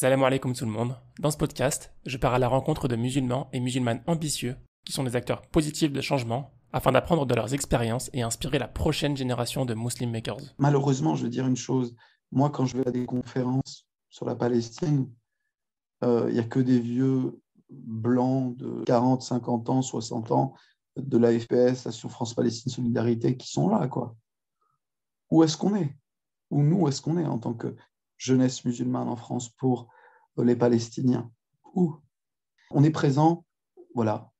Salam alaikum tout le monde. Dans ce podcast, je pars à la rencontre de musulmans et musulmanes ambitieux qui sont des acteurs positifs de changement afin d'apprendre de leurs expériences et inspirer la prochaine génération de Muslim Makers. Malheureusement, je veux dire une chose. Moi, quand je vais à des conférences sur la Palestine, il n'y a que des vieux blancs de 40, 50 ans, 60 ans de la FPS, Action France-Palestine Solidarité, qui sont là, quoi. Où est-ce qu'on est? Où nous, est-ce qu'on est en tant que jeunesse musulmane en France pour les Palestiniens? Où? On est présent, voilà,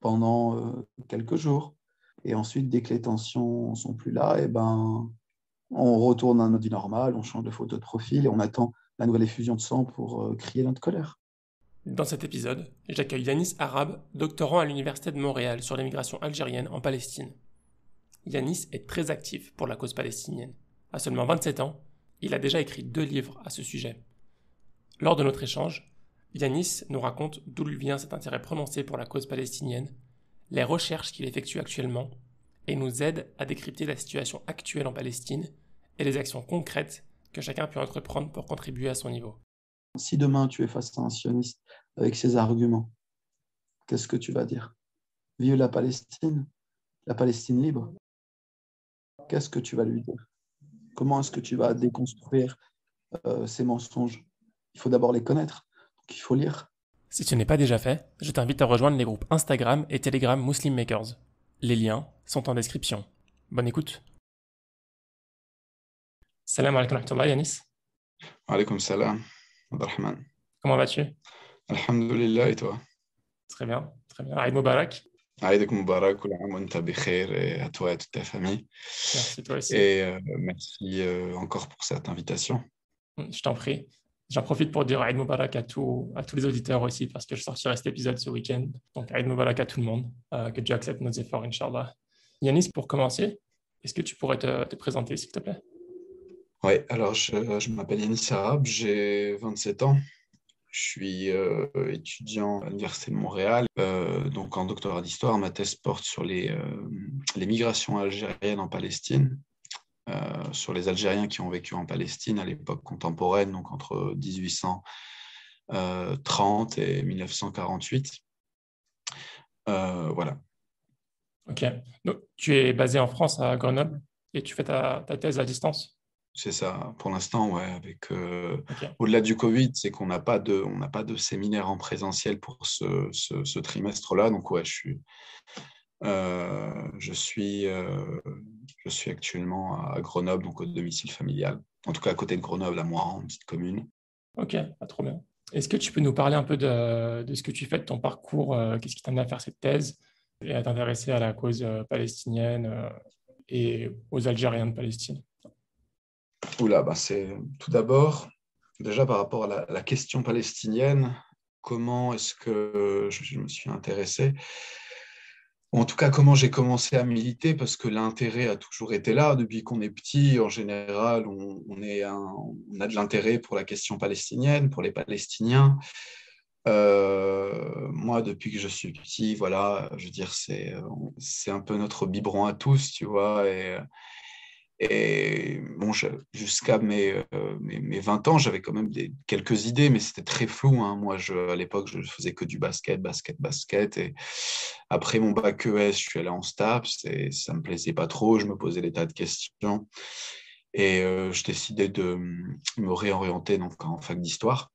pendant quelques jours. Et ensuite, dès que les tensions ne sont plus là, eh ben, on retourne à notre vie normale, on change de photo de profil et on attend la nouvelle effusion de sang pour crier notre colère. Dans cet épisode, j'accueille Yanis Arabe, doctorant à l'Université de Montréal sur l'immigration algérienne en Palestine. Yanis est très actif pour la cause palestinienne. À seulement 27 ans, il a déjà écrit 2 livres à ce sujet. Lors de notre échange, Yanis nous raconte d'où lui vient cet intérêt prononcé pour la cause palestinienne, les recherches qu'il effectue actuellement, et nous aide à décrypter la situation actuelle en Palestine et les actions concrètes que chacun peut entreprendre pour contribuer à son niveau. Si demain tu es face à un sioniste avec ses arguments, qu'est-ce que tu vas dire? Vive la Palestine libre. Qu'est-ce que tu vas lui dire? Comment est-ce que tu vas déconstruire ces mensonges? Il faut d'abord les connaître, donc il faut lire. Si ce n'est pas déjà fait, je t'invite à rejoindre les groupes Instagram et Telegram Muslim Makers. Les liens sont en description. Bonne écoute. Salam alaikum wa rahmatullah, Yanis. Alaykoum salam, Abdelrahman. Comment vas-tu? Alhamdulillah, et toi? Très bien, très bien. Aïd Mubarak. Aïd Mubarak, kul aam wa anta bi khair, et à toi et à toute ta famille. Merci toi aussi. Et merci encore pour cette invitation. Je t'en prie. J'en profite pour dire Aïd Mubarak à tous les auditeurs aussi, parce que je sortirai cet épisode ce week-end. Donc Aïd Mubarak à tout le monde. Que Dieu accepte nos efforts, Inch'Allah. Yanis, pour commencer, est-ce que tu pourrais te présenter, s'il te plaît? Oui, alors je m'appelle Yanis Arabe, j'ai 27 ans. Je suis étudiant à l'Université de Montréal, donc en doctorat d'histoire. Ma thèse porte sur les migrations algériennes en Palestine, sur les Algériens qui ont vécu en Palestine à l'époque contemporaine, donc entre 1830 et 1948. Voilà. Ok. Donc, tu es basé en France, à Grenoble, et tu fais ta thèse à distance? C'est ça, pour l'instant, ouais. Avec Ok. au-delà du Covid, c'est qu'on n'a pas de séminaire en présentiel pour ce trimestre-là. Donc ouais, je suis actuellement à Grenoble, donc au domicile familial. En tout cas, à côté de Grenoble, à Moirans, une petite commune. Ok, trop bien. Est-ce que tu peux nous parler un peu de ce que tu fais, de ton parcours, qu'est-ce qui t'a amené à faire cette thèse et à t'intéresser à la cause palestinienne et aux Algériens de Palestine? Oula, c'est tout d'abord, déjà par rapport à la question palestinienne, comment est-ce que je me suis intéressé? En tout cas, comment j'ai commencé à militer, parce que l'intérêt a toujours été là. Depuis qu'on est petit, en général, on a de l'intérêt pour la question palestinienne, pour les Palestiniens. Moi, depuis que je suis petit, voilà, je veux dire, c'est un peu notre biberon à tous, tu vois. Et bon, jusqu'à mes 20 ans, j'avais quand même quelques idées, mais c'était très flou, hein. Moi, à l'époque, je faisais que du basket. Et après mon bac ES, je suis allé en STAPS et ça ne me plaisait pas trop. Je me posais des tas de questions. Et je décidais de me réorienter donc, en fac d'histoire.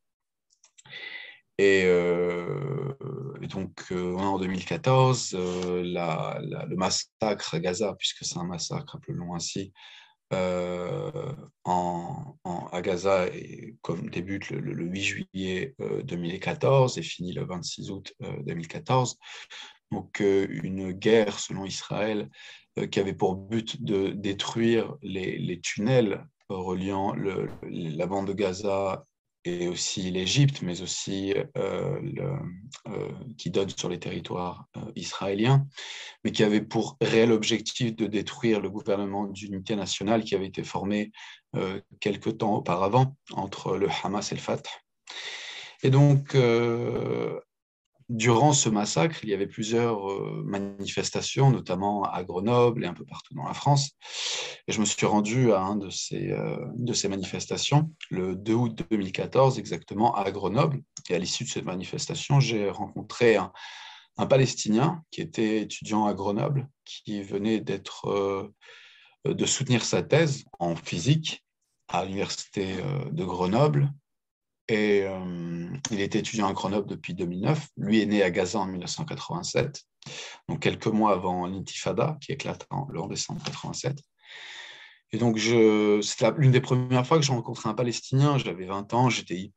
Et donc, en 2014, le massacre à Gaza, puisque c'est un massacre, appelons-le ainsi, à Gaza, et comme débute le 8 juillet 2014 et finit le 26 août 2014. Donc, une guerre, selon Israël, qui avait pour but de détruire les tunnels reliant la bande de Gaza et aussi l'Égypte, mais aussi qui donne sur les territoires israéliens, mais qui avait pour réel objectif de détruire le gouvernement d'unité nationale qui avait été formé quelque temps auparavant entre le Hamas et le Fatah. Et donc, durant ce massacre, il y avait plusieurs manifestations, notamment à Grenoble et un peu partout dans la France. Et je me suis rendu à une de ces manifestations, le 2 août 2014, exactement, à Grenoble. Et à l'issue de cette manifestation, j'ai rencontré un Palestinien qui était étudiant à Grenoble, qui venait de soutenir sa thèse en physique à l'université de Grenoble. Et il était étudiant à Grenoble depuis 2009. Lui est né à Gaza en 1987, donc quelques mois avant l'intifada qui éclate le 11 décembre 87. Et donc, c'était l'une des premières fois que j'ai rencontré un Palestinien. J'avais 20 ans, j'étais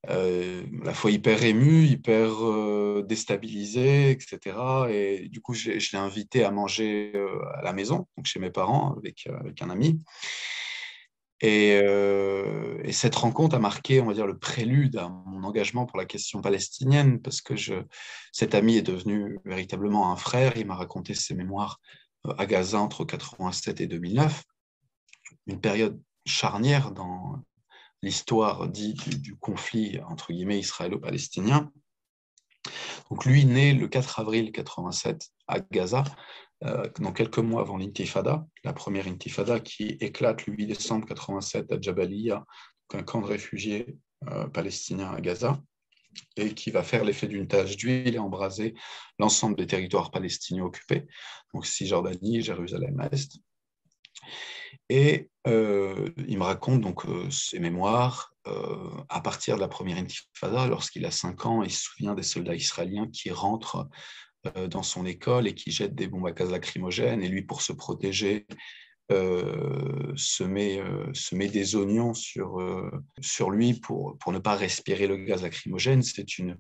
à la fois hyper ému, hyper déstabilisé, etc. Et du coup, je l'ai invité à manger à la maison, donc chez mes parents, avec un ami. Et cette rencontre a marqué, on va dire, le prélude à mon engagement pour la question palestinienne, parce que cet ami est devenu véritablement un frère. Il m'a raconté ses mémoires à Gaza entre 87 et 2009, une période charnière dans l'histoire dite du conflit entre guillemets israélo-palestinien. Donc lui, né le 4 avril 87 à Gaza, donc quelques mois avant l'intifada, la première intifada qui éclate le 8 décembre 87 à Jabalia, un camp de réfugiés palestiniens à Gaza, et qui va faire l'effet d'une tache d'huile et embraser l'ensemble des territoires palestiniens occupés, donc Cisjordanie, Jérusalem-Est. Et il me raconte donc ses mémoires à partir de la première intifada, lorsqu'il a 5 ans, il se souvient des soldats israéliens qui rentrent dans son école et qui jettent des bombes à gaz lacrymogènes. Et lui, pour se protéger, se met des oignons sur lui pour ne pas respirer le gaz lacrymogène. C'est une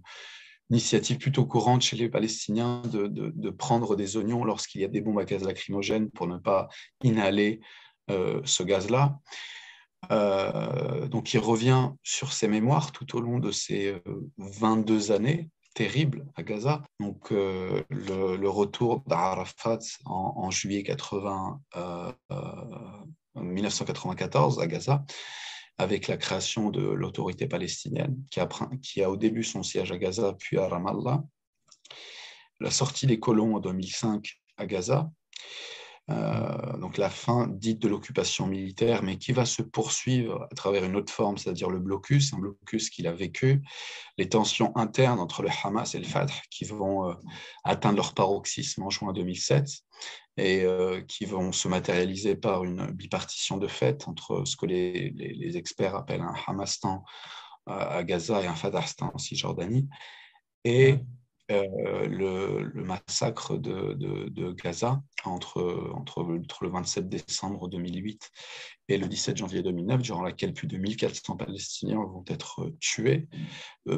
initiative plutôt courante chez les Palestiniens de prendre des oignons lorsqu'il y a des bombes à gaz lacrymogène pour ne pas inhaler ce gaz-là. Donc il revient sur ses mémoires tout au long de ces 22 années terribles à Gaza. Donc le retour d'Arafat en juillet 1994 à Gaza, avec la création de l'autorité palestinienne, qui a au début son siège à Gaza, puis à Ramallah. La sortie des colons en 2005 à Gaza, donc la fin dite de l'occupation militaire, mais qui va se poursuivre à travers une autre forme, c'est-à-dire le blocus, un blocus qu'il a vécu, les tensions internes entre le Hamas et le Fatah qui vont atteindre leur paroxysme en juin 2007 et qui vont se matérialiser par une bipartition de fait entre ce que les experts appellent un Hamastan à Gaza et un Fatahstan en Cisjordanie. Et le massacre de Gaza entre le 27 décembre 2008 et le 17 janvier 2009, durant laquelle plus de 1400 Palestiniens vont être tués,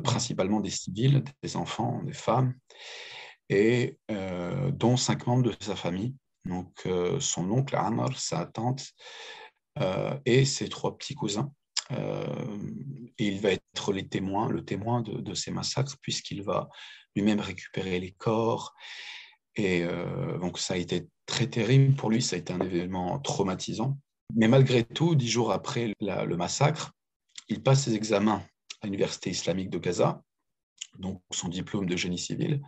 principalement des civils, des enfants, des femmes, et dont 5 membres de sa famille, donc son oncle Amr, sa tante et ses 3 petits cousins. Et il va être le témoin de ces massacres, puisqu'il va lui-même récupérer les corps. Et donc ça a été très terrible pour lui, ça a été un événement traumatisant. Mais malgré tout, 10 jours après le massacre, il passe ses examens à l'Université islamique de Gaza, donc son diplôme de génie civil.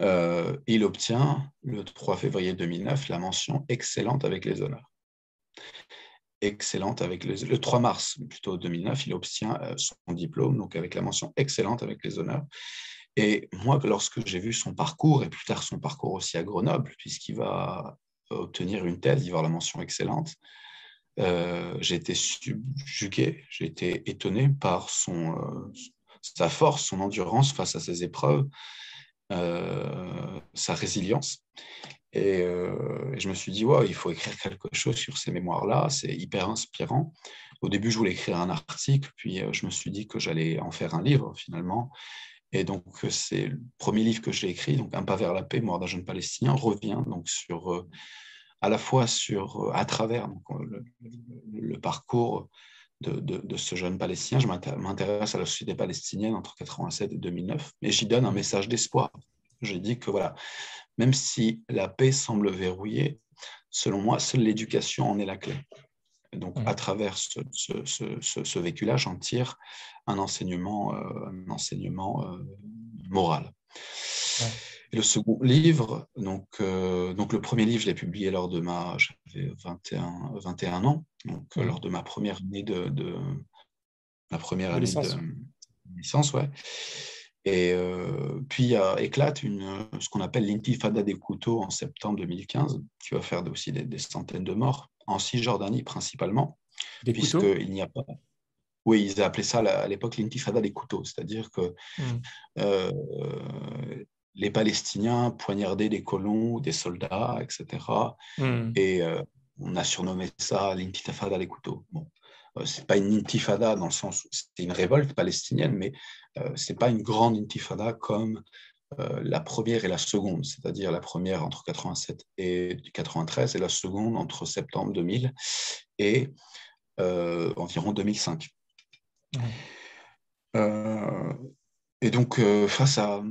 Il obtient, le 3 février 2009, la mention excellente avec les honneurs. Excellente avec le 3 mars plutôt 2009, il obtient son diplôme, donc avec la mention excellente avec les honneurs. Et moi, lorsque j'ai vu son parcours, et plus tard son parcours aussi à Grenoble, puisqu'il va obtenir une thèse, il va avoir la mention excellente, j'ai été subjugué, j'ai été étonné par sa force, son endurance face à ses épreuves, sa résilience. Et je me suis dit, wow, il faut écrire quelque chose sur ces mémoires-là, c'est hyper inspirant. Au début, je voulais écrire un article, puis je me suis dit que j'allais en faire un livre finalement. Et donc, c'est le premier livre que j'ai écrit, donc Un pas vers la paix, Mémoires d'un jeune Palestinien, revient donc à la fois à travers donc, le parcours de ce jeune Palestinien. Je m'intéresse à la société palestinienne entre 87 et 2009, mais j'y donne un message d'espoir. J'ai dit que voilà, même si la paix semble verrouillée, selon moi, seule l'éducation en est la clé. Donc, à travers ce vécu-là, j'en tire un enseignement moral. Ouais. Et le second livre, donc le premier livre, je l'ai publié j'avais 21 ans, donc lors de ma première année De licence. de licence, ouais. Et puis éclate ce qu'on appelle l'intifada des couteaux en septembre 2015, qui va faire aussi des centaines de morts, en Cisjordanie principalement, Des couteaux? puisqu'il n'y a pas... Oui, ils appelaient ça à l'époque l'intifada des couteaux, c'est-à-dire que euh, les Palestiniens poignardaient des colons ou des soldats, etc. Et on a surnommé ça l'intifada des couteaux. Bon, c'est pas une intifada dans le sens où c'est une révolte palestinienne, mais c'est pas une grande intifada comme la première et la seconde, c'est-à-dire la première entre 87 et 93 et la seconde entre septembre 2000 et environ 2005. Et donc, face à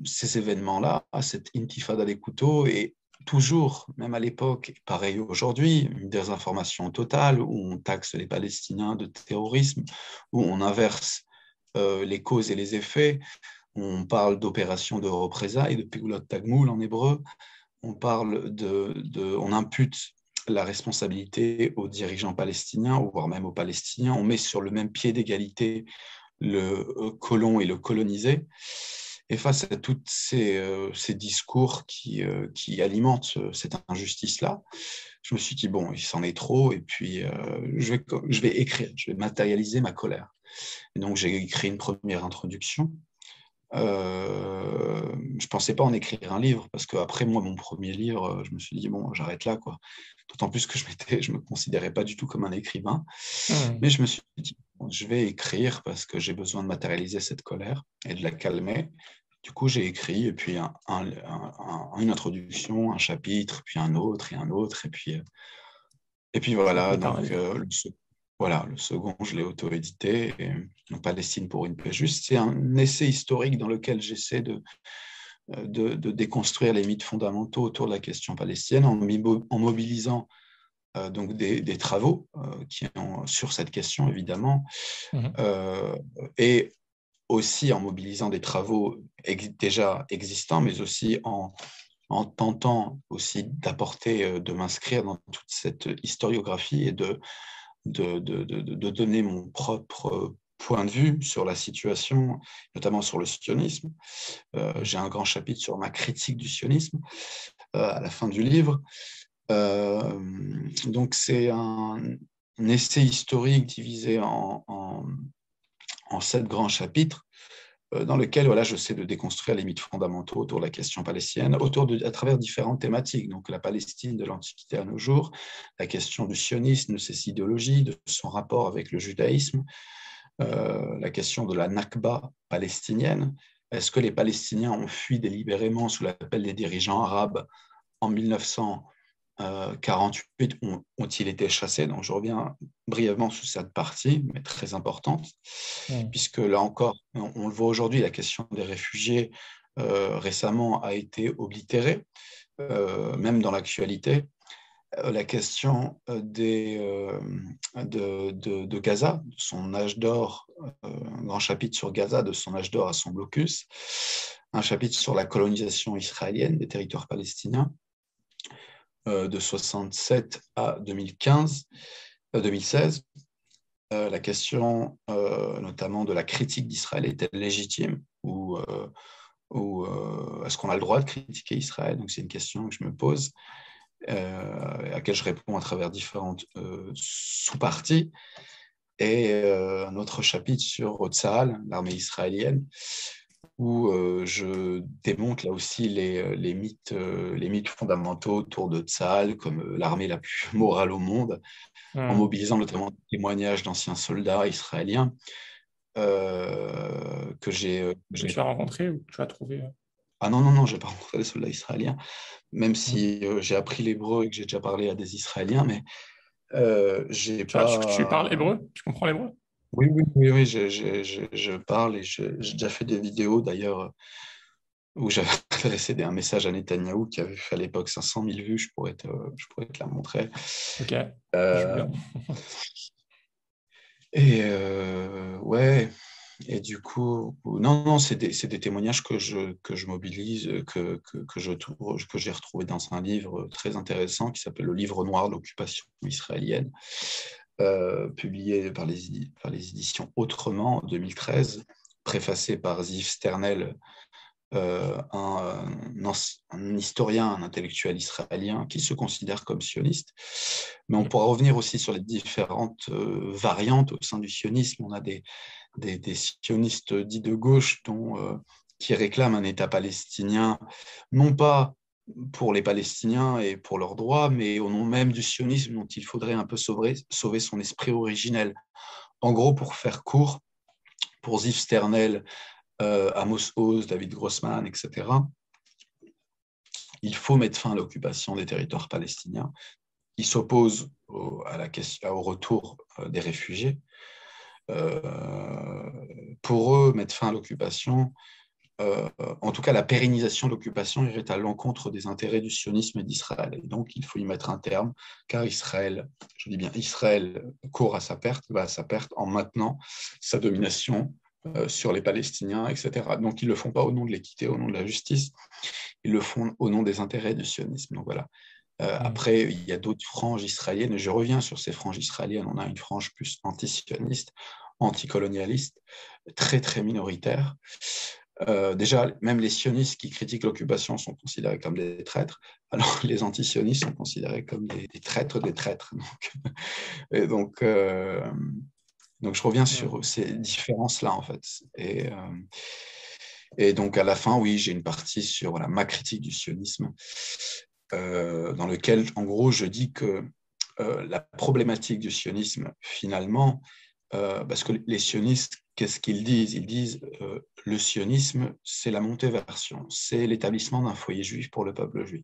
ces événements-là, à cette intifada des couteaux, et toujours, même à l'époque, pareil aujourd'hui, une désinformation totale, où on taxe les Palestiniens de terrorisme, où on inverse les causes et les effets, où on parle d'opérations de représailles, de Pegulot Tagmoul en hébreu, on impute la responsabilité aux dirigeants palestiniens, voire même aux Palestiniens, on met sur le même pied d'égalité le colon et le colonisé. Et face à tous ces discours qui alimentent cette injustice-là, je me suis dit, bon, il s'en est trop, et puis je vais écrire, je vais matérialiser ma colère. Et donc, j'ai écrit une première introduction. Je ne pensais pas en écrire un livre, parce qu'après, moi, mon premier livre, je me suis dit, bon, j'arrête là, quoi. D'autant plus que je me considérais pas du tout comme un écrivain. Mais je me suis dit, bon, je vais écrire parce que j'ai besoin de matérialiser cette colère et de la calmer. Du coup, j'ai écrit, et puis une introduction, un chapitre, puis un autre, et puis voilà. Donc, le second, je l'ai auto-édité, Palestine pour une paix juste. C'est un essai historique dans lequel j'essaie de déconstruire les mythes fondamentaux autour de la question palestinienne en mobilisant donc des travaux sur cette question, évidemment, et aussi en mobilisant des travaux déjà existants, mais aussi en tentant aussi de m'inscrire dans toute cette historiographie et de donner mon propre point de vue sur la situation, notamment sur le sionisme. J'ai un grand chapitre sur ma critique du sionisme à la fin du livre. Donc, c'est un essai historique divisé en 7 grands chapitres dans lequel j'essaie de déconstruire les mythes fondamentaux autour de la question palestinienne, à travers différentes thématiques. Donc, la Palestine de l'Antiquité à nos jours, la question du sionisme, de ses idéologies, de son rapport avec le judaïsme, la question de la Nakba palestinienne. Est-ce que les Palestiniens ont fui délibérément sous l'appel des dirigeants arabes en 1948 ont-ils été chassés? Donc, je reviens brièvement sur cette partie, mais très importante, puisque là encore, on le voit aujourd'hui, la question des réfugiés récemment a été oblitérée, même dans l'actualité. La question de Gaza, de son âge d'or, un grand chapitre sur Gaza, de son âge d'or à son blocus, un chapitre sur la colonisation israélienne des territoires palestiniens, de 67 à 2016. La question notamment de la critique d'Israël est-elle légitime ou est-ce qu'on a le droit de critiquer Israël? Donc c'est une question que je me pose, à laquelle je réponds à travers différentes sous-parties. Et un autre chapitre sur Tsahal, l'armée israélienne, où je démonte là aussi les mythes fondamentaux autour de Tsahal comme l'armée la plus morale au monde, en mobilisant notamment des témoignages d'anciens soldats israéliens que j'ai... que tu as rencontré ou que tu as trouvé Ah non, je n'ai pas rencontré des soldats israéliens, même si j'ai appris l'hébreu et que j'ai déjà parlé à des Israéliens, mais j'ai tu parles pas... hébreu? Tu comprends l'hébreu? Oui, je parle et j'ai déjà fait des vidéos d'ailleurs où j'avais adressé un message à Netanyahou qui avait fait à l'époque 500 000 vues, je pourrais te la montrer. Ok, je veux Euh, bien. ouais, et du coup, non, c'est des témoignages que je mobilise, que j'ai retrouvé dans un livre très intéressant qui s'appelle Le Livre noir de l'occupation israélienne, publié par les éditions Autrement en 2013, préfacé par Ziv Sternel, un historien, un intellectuel israélien qui se considère comme sioniste. Mais on pourra revenir aussi sur les différentes variantes au sein du sionisme. On a des sionistes dits de gauche qui réclament un État palestinien, non pas pour les Palestiniens et pour leurs droits, mais au nom même du sionisme dont il faudrait un peu sauver son esprit originel. En gros, pour faire court, pour Ziv Sternel, Amos Oz, David Grossman, etc., il faut mettre fin à l'occupation des territoires palestiniens. Ils s'opposent au retour des réfugiés. Pour eux, mettre fin à l'occupation, en tout cas la pérennisation de l'occupation, irait à l'encontre des intérêts du sionisme et d'Israël. Et donc, il faut y mettre un terme, car Israël, je dis bien Israël, court à sa perte, va à sa perte en maintenant sa domination sur les Palestiniens, etc. Donc, ils ne le font pas au nom de l'équité, au nom de la justice, ils le font au nom des intérêts du sionisme. Donc voilà. Après, il y a d'autres franges israéliennes, et je reviens sur ces franges israéliennes. On a une frange plus anti-sioniste, anticolonialiste, très, très minoritaire. Déjà, même les sionistes qui critiquent l'occupation sont considérés comme des traîtres, alors les anti-sionistes sont considérés comme des traîtres des traîtres. Donc, je reviens sur ces différences-là, en fait. Et donc, à la fin, oui, j'ai une partie sur ma critique du sionisme, dans lequel, en gros, je dis que la problématique du sionisme, finalement, parce que les sionistes, qu'est-ce qu'ils disent? Ils disent le sionisme, c'est la montée vers Sion, c'est l'établissement d'un foyer juif pour le peuple juif.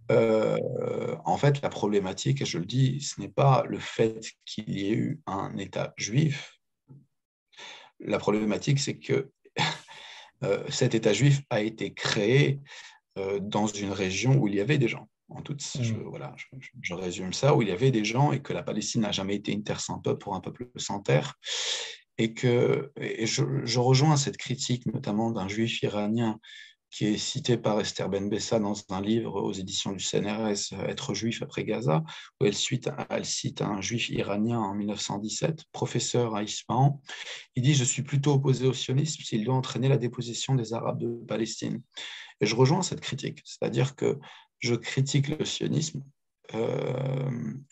En fait, la problématique, et je le dis, ce n'est pas le fait qu'il y ait eu un État juif. La problématique, c'est que cet État juif a été créé dans une région où il y avait des gens. Je résume ça, où il y avait des gens et que la Palestine n'a jamais été une terre sans peuple pour un peuple sans terre. Et je rejoins cette critique, notamment d'un juif iranien qui est cité par Esther Benbessa dans un livre aux éditions du CNRS, Être juif après Gaza, où elle cite un juif iranien en 1917, professeur à Isfahan. Il dit « Je suis plutôt opposé au sionisme s'il doit entraîner la déposition des Arabes de Palestine ». Et je rejoins cette critique, c'est-à-dire que je critique le sionisme,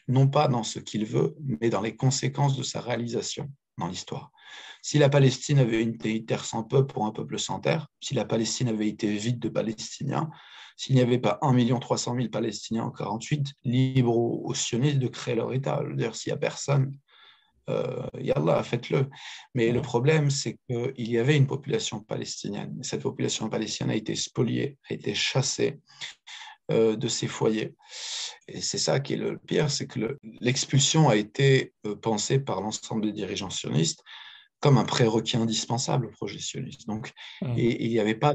non pas dans ce qu'il veut, mais dans les conséquences de sa réalisation dans l'histoire. Si la Palestine avait été une terre sans peuple pour un peuple sans terre, si la Palestine avait été vide de Palestiniens, s'il n'y avait pas 1 300 000 Palestiniens en 1948, libres aux sionistes de créer leur État. Je veux dire, s'il n'y a personne, Yallah, faites-le. Mais le problème, c'est qu'il y avait une population palestinienne. Cette population palestinienne a été spoliée, a été chassée de ses foyers. Et c'est ça qui est le pire, c'est que l'expulsion a été pensée par l'ensemble des dirigeants sionistes comme un prérequis indispensable au projet sioniste. Donc, et il n'y avait pas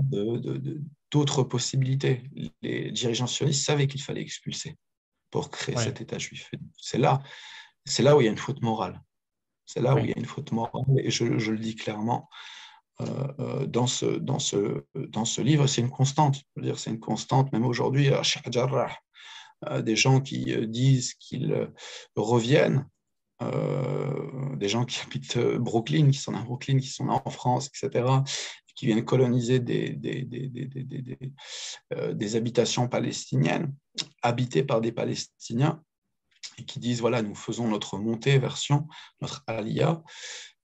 d'autres possibilités. Les dirigeants sionistes savaient qu'il fallait expulser pour créer cet État juif. C'est là où il y a une faute morale. C'est là où il y a une faute morale, et je le dis clairement dans ce livre. C'est une constante. Je veux dire, c'est une constante, même aujourd'hui, à Sheikh Jarrah, des gens qui disent qu'ils reviennent, des gens qui habitent Brooklyn, qui sont à Brooklyn, qui sont en France, etc., qui viennent coloniser des habitations palestiniennes, habitées par des Palestiniens, et qui disent, voilà, nous faisons notre montée version, notre aliyah.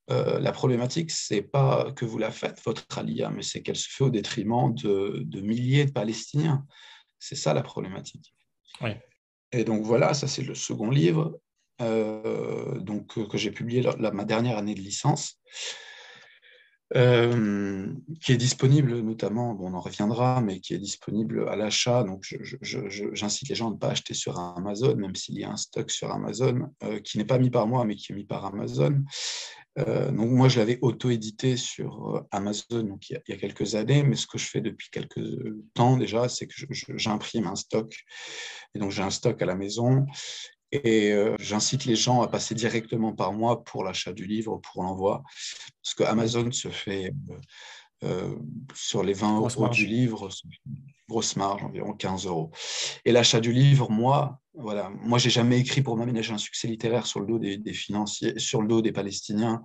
La problématique, c'est pas que vous la faites, votre aliyah, mais c'est qu'elle se fait au détriment de milliers de Palestiniens. C'est ça la problématique. Oui. Et donc voilà, ça c'est le second livre que j'ai publié ma dernière année de licence, qui est disponible notamment, on en reviendra, mais qui est disponible à l'achat. Donc j'incite les gens à ne pas acheter sur Amazon, même s'il y a un stock sur Amazon, qui n'est pas mis par moi, mais qui est mis par Amazon. Donc moi, je l'avais auto-édité sur Amazon donc il y a quelques années, mais ce que je fais depuis quelques temps déjà, c'est que j'imprime un stock. Et donc j'ai un stock à la maison et j'incite les gens à passer directement par moi pour l'achat du livre, pour l'envoi, parce que Amazon se fait euh, sur les 20 Grosse euros du marge. livre, grosse marge, environ 15 euros. Et l'achat du livre, moi, voilà, moi, j'ai jamais écrit pour m'aménager un succès littéraire sur le dos des financiers, sur le dos des Palestiniens.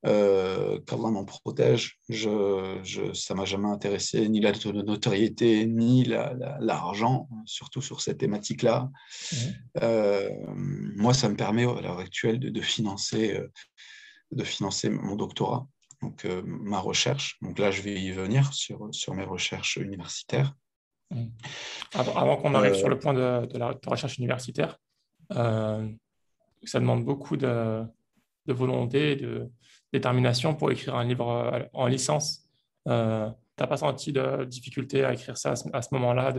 Qu'Allah m'en protège. Ça m'a jamais intéressé, ni la notoriété, ni l'argent, surtout sur cette thématique-là. Mhm. Moi, ça me permet à l'heure actuelle de financer mon doctorat, donc ma recherche. Donc là, je vais y venir sur mes recherches universitaires. Mhm. Avant qu'on arrive sur Euh, le point de ta recherche universitaire, euh, ça demande beaucoup de volonté et de détermination pour écrire un livre en licence. T'as pas senti de difficulté à écrire ça à ce moment-là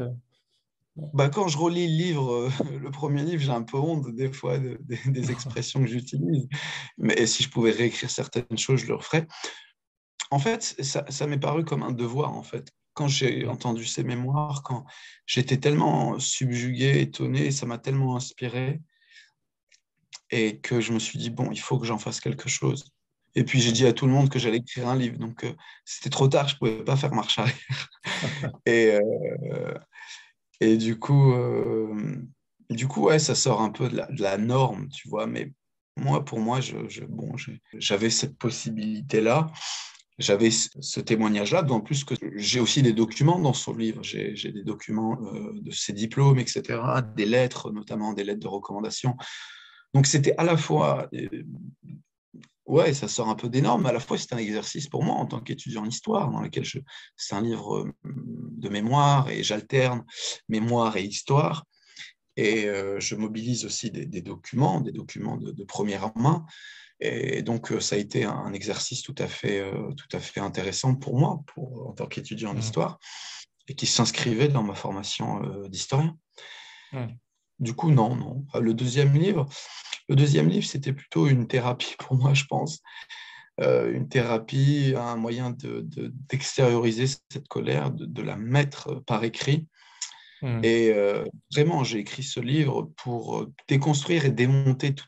Quand je relis le livre, le premier livre, j'ai un peu honte des fois des expressions que j'utilise. Mais si je pouvais réécrire certaines choses, je le referais. En fait, ça m'est paru comme un devoir, en fait. Quand j'ai entendu ces mémoires, quand j'étais tellement subjugué, étonné, ça m'a tellement inspiré, et que je me suis dit, bon, il faut que j'en fasse quelque chose. Et puis j'ai dit à tout le monde que j'allais écrire un livre, donc c'était trop tard, je ne pouvais pas faire marche arrière. Et, et du coup, ouais, ça sort un peu de la norme, tu vois, mais moi, pour moi, bon, j'avais cette possibilité-là. J'avais ce témoignage-là, d'autant plus que j'ai aussi des documents dans son livre. J'ai des documents de ses diplômes, etc., des lettres, notamment des lettres de recommandation. Donc c'était à la fois, ouais, ça sort un peu des normes, mais à la fois c'est un exercice pour moi en tant qu'étudiant en histoire, dans lequel c'est un livre de mémoire et j'alterne mémoire et histoire. Et je mobilise aussi des documents, de première main. Et donc, ça a été un exercice tout à fait intéressant pour moi, en tant qu'étudiant en Mhm. histoire, et qui s'inscrivait dans ma formation d'historien. Mhm. Du coup, non, non. Le deuxième livre, c'était plutôt une thérapie pour moi, je pense. Une thérapie, un moyen d'extérioriser cette colère, de la mettre par écrit. Mhm. Et vraiment, j'ai écrit ce livre pour déconstruire et démonter tous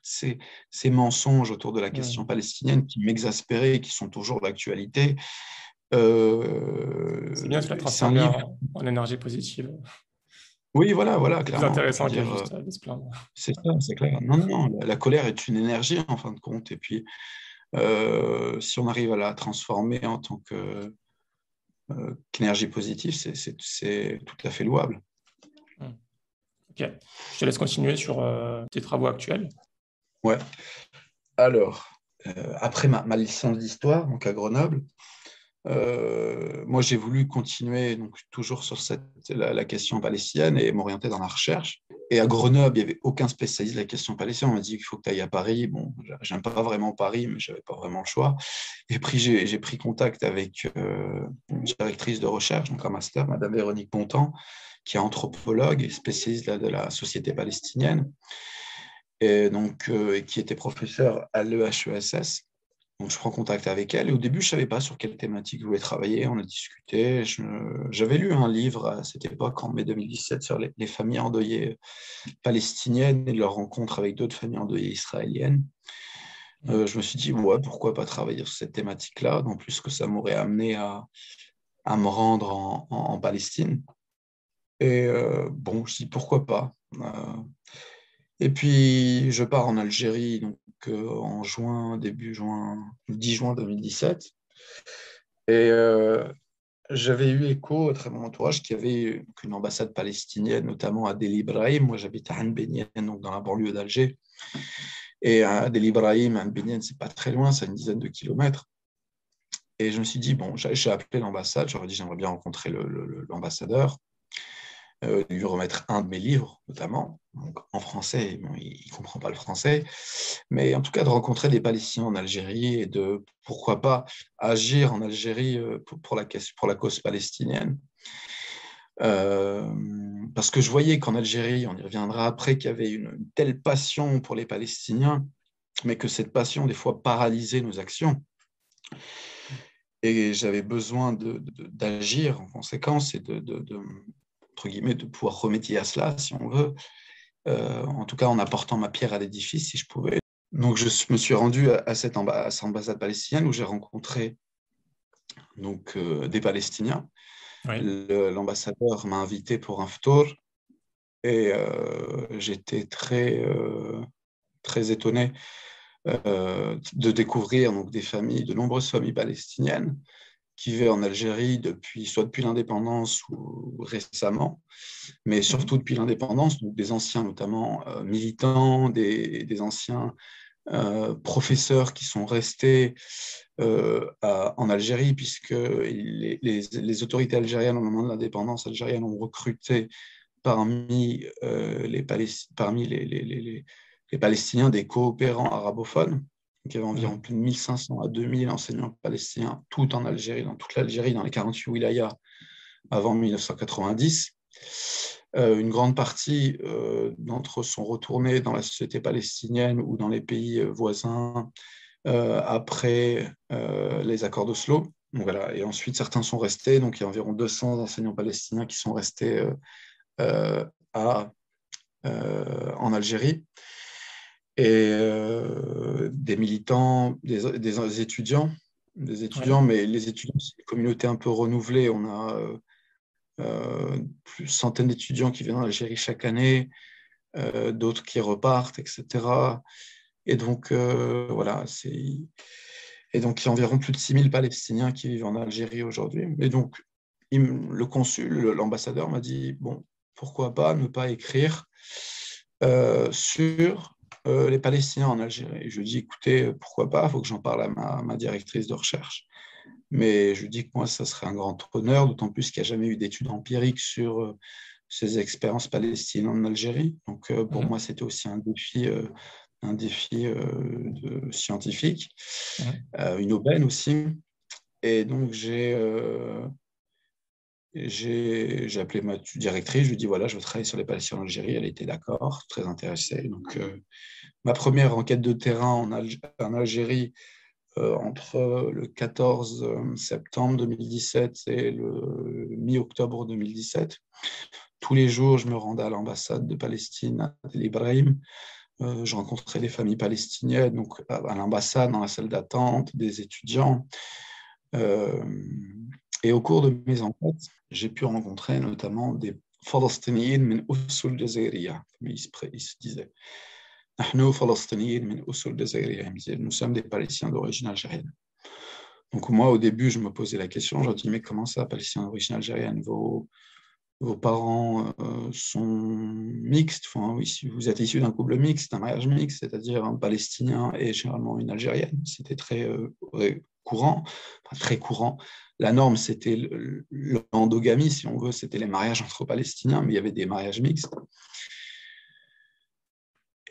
ces mensonges autour de la question Mhm. palestinienne qui m'exaspéraient et qui sont toujours d'actualité. C'est bien, tu l'as C'est un transformé livre. en énergie positive. Oui, voilà, voilà, C'est plus clairement. Je veux intéressant que dire, juste de se plaindre. c'est ça, c'est clair. Non, non, non, la colère est une énergie en fin de compte. Et puis, si on arrive à la transformer en tant qu'énergie positive, c'est tout à fait louable. Mhm. Ok. Je te laisse continuer sur tes travaux actuels. Ouais. Alors, après ma licence d'histoire, donc à Grenoble, moi, j'ai voulu continuer donc, toujours sur la question palestinienne et m'orienter dans la recherche. Et à Grenoble, il n'y avait aucun spécialiste de la question palestinienne. On m'a dit qu'il faut que tu ailles à Paris. Bon, j'aime pas vraiment Paris, mais je n'avais pas vraiment le choix. Et puis, j'ai pris contact avec une directrice de recherche, donc un master, Madame Véronique Bontemps, qui est anthropologue et spécialiste de la société palestinienne, et donc, qui était professeure à l'EHESS. Donc, je prends contact avec elle et au début, je ne savais pas sur quelle thématique je voulais travailler. On a discuté. J'avais lu un livre à cette époque, en mai 2017, sur les familles endeuillées palestiniennes et leur rencontre avec d'autres familles endeuillées israéliennes. Je me suis dit, ouais, pourquoi pas travailler sur cette thématique-là, en plus que ça m'aurait amené à me rendre en Palestine. Et bon, je dis pourquoi pas. Et puis, je pars en Algérie donc, en juin, début juin, 10 juin 2017. Et j'avais eu écho à travers mon entourage qu'il y avait une ambassade palestinienne, notamment à Deli Ibrahim. Moi, j'habite à Anbenien, donc dans la banlieue d'Alger. Et à Deli Ibrahim, Anbenien, c'est pas très loin, c'est une dizaine de kilomètres. Et je me suis dit, bon, j'ai appelé l'ambassade, j'aurais dit, j'aimerais bien rencontrer l'ambassadeur, lui remettre un de mes livres, notamment, donc, en français. Bon, il ne comprend pas le français, mais en tout cas de rencontrer des Palestiniens en Algérie et de, pourquoi pas, agir en Algérie pour la cause palestinienne. Parce que je voyais qu'en Algérie, on y reviendra après, qu'il y avait une telle passion pour les Palestiniens, mais que cette passion, des fois, paralysait nos actions. Et j'avais besoin d'agir en conséquence et entre guillemets, de pouvoir remédier à cela, si on veut, en tout cas en apportant ma pierre à l'édifice, si je pouvais. Donc, je me suis rendu à cette ambassade palestinienne où j'ai rencontré donc, des Palestiniens. Oui. L'ambassadeur m'a invité pour un ftour et j'étais très étonné de découvrir donc, de nombreuses familles palestiniennes qui vivaient en Algérie soit depuis l'indépendance ou récemment, mais surtout depuis l'indépendance, donc des anciens notamment militants, des anciens professeurs qui sont restés en Algérie, puisque les autorités algériennes, au moment de l'indépendance algérienne, ont recruté parmi les Palestiniens des coopérants arabophones. Donc, il y avait environ plus de 1500 à 2000 enseignants palestiniens, tout en Algérie, dans toute l'Algérie, dans les 48 wilayas avant 1990. Une grande partie d'entre eux sont retournés dans la société palestinienne ou dans les pays voisins après les accords d'Oslo. Donc, voilà. Et ensuite, certains sont restés. Donc, il y a environ 200 enseignants palestiniens qui sont restés en Algérie. Et des militants, des étudiants, mais les étudiants, c'est une communauté un peu renouvelée. On a plus centaines d'étudiants qui viennent en Algérie chaque année, d'autres qui repartent, etc. Et donc, voilà, et donc, il y a environ plus de 6000 Palestiniens qui vivent en Algérie aujourd'hui. Et donc, le consul, l'ambassadeur m'a dit, bon, pourquoi pas ne pas écrire sur les Palestiniens en Algérie. Et je lui dis, écoutez, pourquoi pas, il faut que j'en parle à ma directrice de recherche. Mais je lui dis que moi, ça serait un grand honneur, d'autant plus qu'il n'y a jamais eu d'études empiriques sur ces expériences palestiniennes en Algérie. Donc, pour moi, c'était aussi un défi scientifique, une aubaine aussi. Et donc, j'ai appelé ma directrice, je lui ai dit, voilà, je veux travailler sur les Palestiniens en Algérie. Elle était d'accord, très intéressée. Donc, ma première enquête de terrain en Algérie, entre le 14 septembre 2017 et le mi-octobre 2017. Tous les jours, je me rendais à l'ambassade de Palestine à Tel Ibrahim. Je rencontrais des familles palestiniennes, donc à l'ambassade, dans la salle d'attente, des étudiants. Et au cours de mes enquêtes, j'ai pu rencontrer notamment des Falastiniyin min usul jazairiya, comme il se disait. Nous sommes des Palestiniens d'origine algérienne. Donc moi, au début, je me posais la question, je me dis, mais comment ça, Palestiniens d'origine algérienne, vos parents sont mixtes, enfin, oui, si vous êtes issus d'un couple mixte, d'un mariage mixte, c'est-à-dire un Palestinien et généralement une Algérienne. C'était très courant, enfin, très courant. La norme, c'était l'endogamie, si on veut, c'était les mariages entre Palestiniens, mais il y avait des mariages mixtes.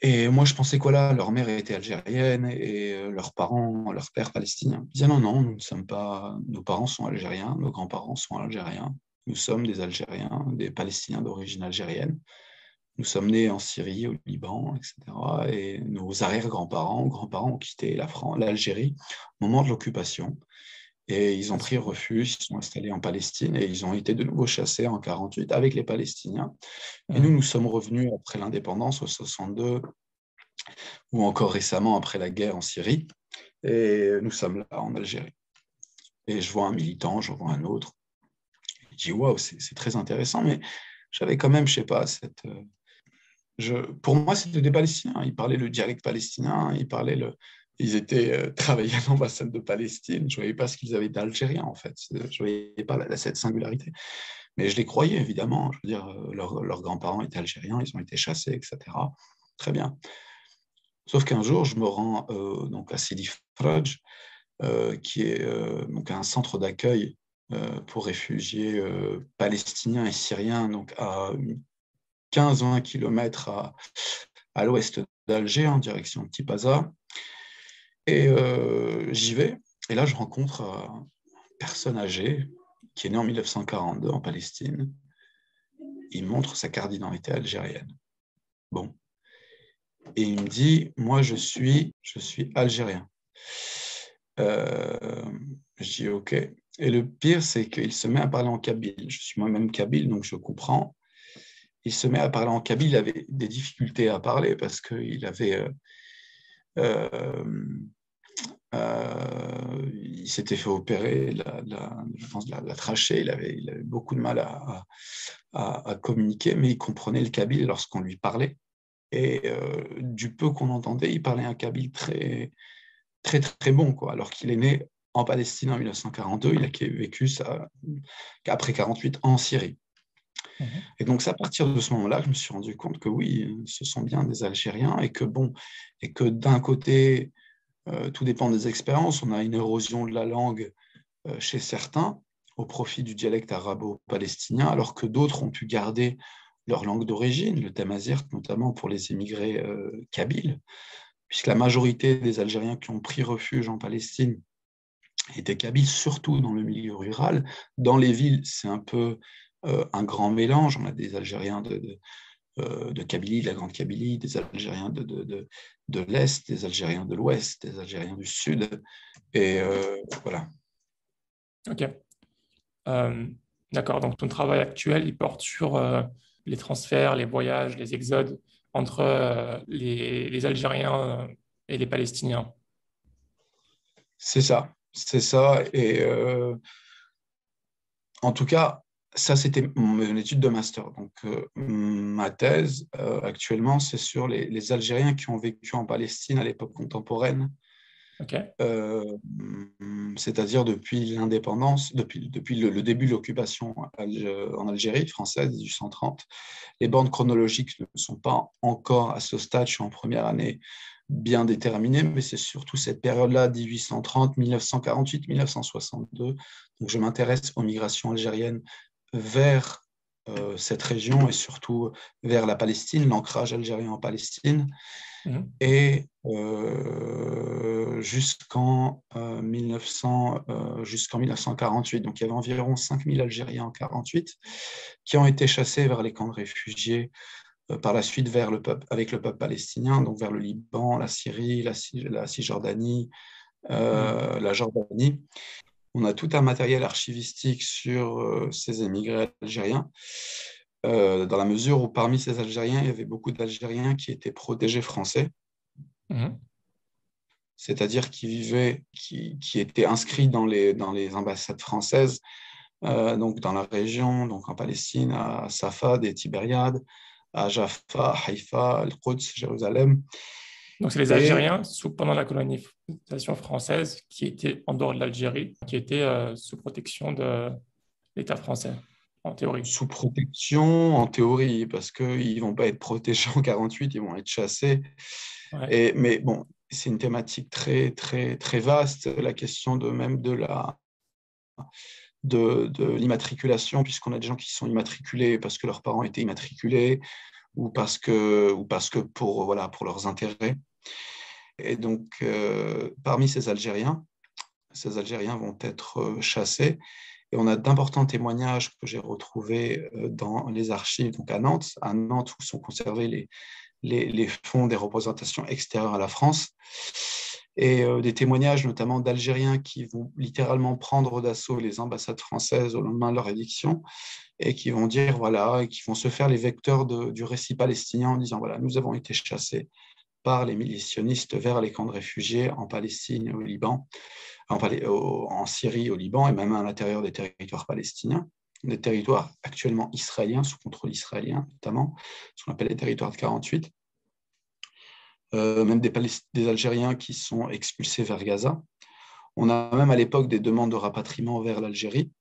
Et moi, je pensais quoi là, leur mère était algérienne et leur père palestinien. Ils disaient non, non, nous ne sommes pas, nos parents sont algériens, nos grands-parents sont algériens. Nous sommes des Algériens, des Palestiniens d'origine algérienne. Nous sommes nés en Syrie, au Liban, etc. Et nos arrière-grands-parents, grands-parents ont quitté l'Algérie au moment de l'occupation. Et ils ont pris refuge, ils sont installés en Palestine et ils ont été de nouveau chassés en 1948 avec les Palestiniens. Et nous sommes revenus après l'indépendance, au 62, ou encore récemment après la guerre en Syrie. Et nous sommes là en Algérie. Et je vois un militant, je vois un autre. Je dis, waouh, c'est très intéressant, mais j'avais quand même, je sais pas, pour moi, c'était des Palestiniens. Ils parlaient le dialecte palestinien, ils étaient travaillaient à l'ambassade de Palestine. Je ne voyais pas ce qu'ils avaient d'algérien, en fait. Je ne voyais pas cette singularité. Mais je les croyais, évidemment. Je veux dire, leurs grands-parents étaient algériens, ils ont été chassés, etc. Très bien. Sauf qu'un jour, je me rends donc à Sidi Fraj, qui est donc un centre d'accueil pour réfugiés palestiniens et syriens, donc à 15-20 km à l'ouest d'Alger, en direction de Tipaza. Et j'y vais, et là, je rencontre une personne âgée qui est née en 1942 en Palestine. Il montre sa carte d'identité algérienne. Bon. et il me dit, moi, je suis algérien. Je dis, OK. Et le pire, c'est qu'il se met à parler en kabyle. Je suis moi-même kabyle, donc je comprends. Il se met à parler en kabyle. Il avait des difficultés à parler parce qu'il avait... il s'était fait opérer, je pense, la trachée. Il avait beaucoup de mal à communiquer, mais il comprenait le kabyle lorsqu'on lui parlait. Et du peu qu'on entendait, il parlait un kabyle très, très, très bon, quoi. Alors qu'il est né en Palestine en 1942, il a vécu ça, après 48 en Syrie. Mhm. Et donc, c'est à partir de ce moment-là que je me suis rendu compte que oui, ce sont bien des Algériens et que, bon, et que d'un côté, tout dépend des expériences. On a une érosion de la langue chez certains au profit du dialecte arabo-palestinien, alors que d'autres ont pu garder leur langue d'origine, le tamazight, notamment pour les émigrés kabyles, puisque la majorité des Algériens qui ont pris refuge en Palestine étaient kabyles, surtout dans le milieu rural. Dans les villes, c'est un peu un grand mélange. On a des Algériens de Kabylie, de la Grande Kabylie, des Algériens de l'Est, des Algériens de l'Ouest, des Algériens du Sud. Et voilà. Ok. Euh, d'accord. Donc, ton travail actuel, il porte sur les transferts, les voyages, les exodes entre les Algériens et les Palestiniens. C'est ça. C'est ça. Et en tout cas, ça, c'était mon étude de master. Donc, ma thèse, actuellement, c'est sur les Algériens qui ont vécu en Palestine à l'époque contemporaine, Ok. euh, c'est-à-dire depuis l'indépendance, depuis le début de l'occupation en Algérie française, 1830. Les bandes chronologiques ne sont pas encore à ce stade, je suis en première année, bien déterminées, mais c'est surtout cette période-là, 1830, 1948, 1962. Donc, je m'intéresse aux migrations algériennes vers cette région et surtout vers la Palestine, l'ancrage algérien en Palestine, Mhm. et jusqu'en 1948. Donc il y avait environ 5000 Algériens en 1948 qui ont été chassés vers les camps de réfugiés par la suite avec le peuple palestinien, donc vers le Liban, la Syrie, la Cisjordanie, Mhm. la Jordanie. On a tout un matériel archivistique sur ces émigrés algériens, dans la mesure où parmi ces Algériens, il y avait beaucoup d'Algériens qui étaient protégés français, Mhm. c'est-à-dire qui étaient inscrits dans les ambassades françaises, donc dans la région, donc en Palestine, à Safad et Tibériade, à Jaffa, Haïfa, Al-Quds, Jérusalem. Donc, c'est les Et Algériens pendant la colonisation française qui étaient en dehors de l'Algérie, qui étaient sous protection de l'État français, en théorie. sous protection, en théorie, parce qu'ils ne vont pas être protégés en 48, ils vont être chassés. Ouais. Mais bon, c'est une thématique très, très, très vaste, la question même de l'immatriculation, puisqu'on a des gens qui sont immatriculés parce que leurs parents étaient immatriculés ou parce que voilà, pour leurs intérêts. Et donc, parmi ces Algériens vont être chassés. Et on a d'importants témoignages que j'ai retrouvés dans les archives, donc à Nantes où sont conservés les fonds des représentations extérieures à la France, et des témoignages notamment d'Algériens qui vont littéralement prendre d'assaut les ambassades françaises au lendemain de leur éviction et qui vont dire, voilà, et qui vont se faire les vecteurs du récit palestinien en disant, voilà, nous avons été chassés par les militionnistes vers les camps de réfugiés en Palestine et au Liban, en Syrie, au Liban et même à l'intérieur des territoires palestiniens, des territoires actuellement israéliens, sous contrôle israélien notamment, ce qu'on appelle les territoires de 48. Même des Algériens qui sont expulsés vers Gaza. On a même à l'époque des demandes de rapatriement vers l'Algérie.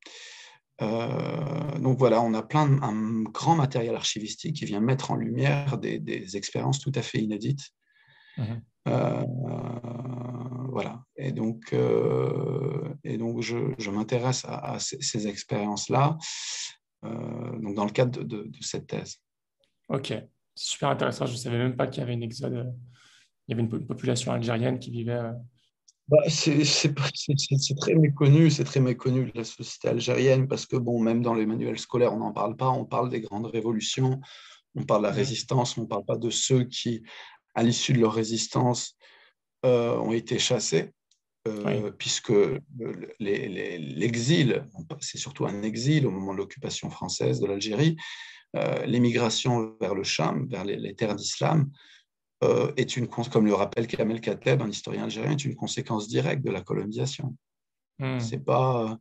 Donc voilà, on a un grand matériel archivistique qui vient mettre en lumière des expériences tout à fait inédites. Mhm. Euh, voilà. Et donc je m'intéresse à ces expériences-là, donc dans le cadre de cette thèse. Ok. C'est super intéressant. Je ne savais même pas qu'il y avait une exode. Il y avait une population algérienne qui vivait. Bah, c'est très méconnu de la société algérienne parce que, bon, même dans les manuels scolaires, on n'en parle pas. On parle des grandes révolutions, on parle de la Mhm. résistance, on ne parle pas de ceux qui à l'issue de leur résistance, ont été chassés, puisque l'exil, c'est surtout un exil au moment de l'occupation française de l'Algérie, l'émigration vers le Cham, vers les terres d'islam, comme le rappelle Kamel Kateb, un historien algérien, est une conséquence directe de la colonisation. C'est pas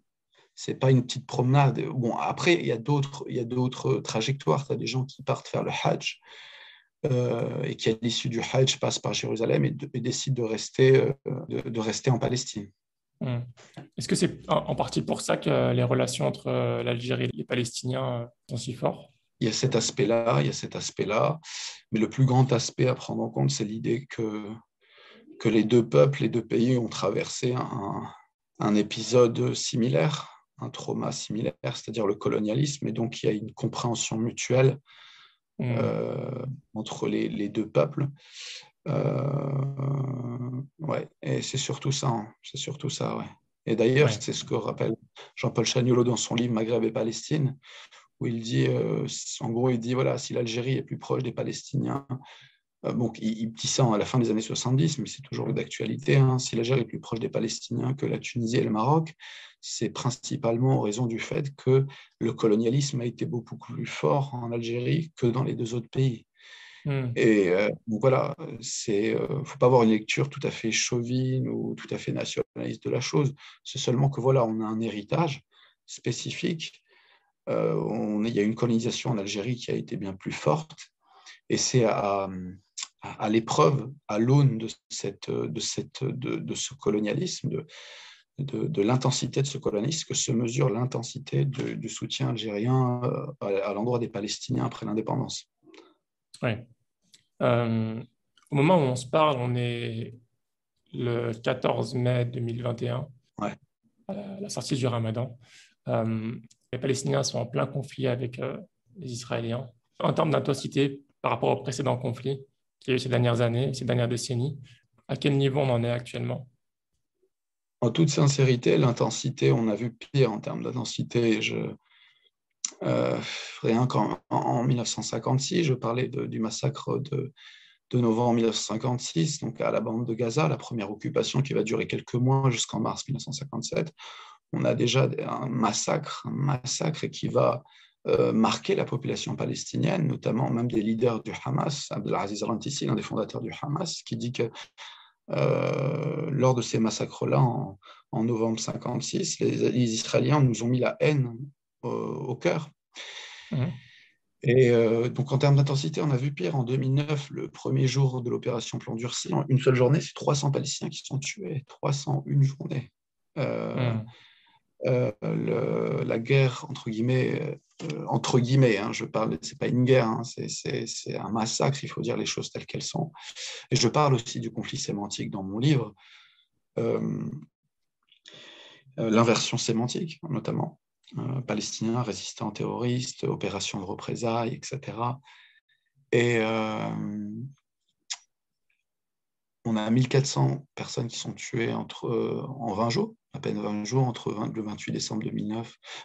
une petite promenade. Bon, après, il y a d'autres trajectoires. Tu as des gens qui partent faire le Hajj et qui, à l'issue du Hajj, passent par Jérusalem et décident de rester en Palestine. Est-ce que c'est en partie pour ça que les relations entre l'Algérie et les Palestiniens sont si fortes? Il y a cet aspect-là, mais le plus grand aspect à prendre en compte, c'est l'idée que les deux peuples, les deux pays ont traversé un épisode similaire, un trauma similaire, c'est-à-dire le colonialisme, et donc il y a une compréhension mutuelle entre les deux peuples. Ouais, et c'est surtout ça, ouais. Et d'ailleurs, c'est ce que rappelle Jean-Paul Chagnolot dans son livre Maghreb et Palestine, où il dit, en gros, voilà, si l'Algérie est plus proche des Palestiniens, bon, il dit ça à la fin des années 70, mais c'est toujours d'actualité, hein, si l'Algérie est plus proche des Palestiniens que la Tunisie et le Maroc, c'est principalement en raison du fait que le colonialisme a été beaucoup plus fort en Algérie que dans les deux autres pays. Et donc voilà, faut pas avoir une lecture tout à fait chauvine ou tout à fait nationaliste de la chose. C'est seulement que voilà, on a un héritage spécifique. Il y a une colonisation en Algérie qui a été bien plus forte, et c'est à l'épreuve, à l'aune de ce colonialisme, de l'intensité de ce colonialisme, que se mesure l'intensité du soutien algérien à l'endroit des Palestiniens après l'indépendance. Oui. Au moment où on se parle, on est le 14 mai 2021, ouais. À la sortie du Ramadan. Les Palestiniens sont en plein conflit avec les Israéliens. En termes d'intensité par rapport au précédent conflit qu'il y a eu ces dernières années, ces dernières décennies, à quel niveau on en est actuellement? En toute sincérité, l'intensité, on a vu pire en termes d'intensité. Rien qu'en 1956, je parlais du massacre de novembre 1956, donc à la bande de Gaza, la première occupation qui va durer quelques mois jusqu'en mars 1957. On a déjà un massacre qui va marquer la population palestinienne, notamment même des leaders du Hamas, Abdelaziz Rantisi, l'un des fondateurs du Hamas, qui dit que lors de ces massacres-là, en novembre 1956, les Israéliens nous ont mis la haine au cœur. Et donc en termes d'intensité, on a vu pire. En 2009, le premier jour de l'opération Plan Durci, en une seule journée, c'est 300 Palestiniens qui sont tués. 300, une journée. La guerre, entre guillemets, hein, je parle, c'est pas une guerre, hein, c'est un massacre, il faut dire les choses telles qu'elles sont. Et je parle aussi du conflit sémantique dans mon livre, l'inversion sémantique notamment, palestiniens, résistants terroristes, opérations de représailles, etc. Et on a 1400 personnes qui sont tuées en 20 jours, à peine 20 jours, entre le 28 décembre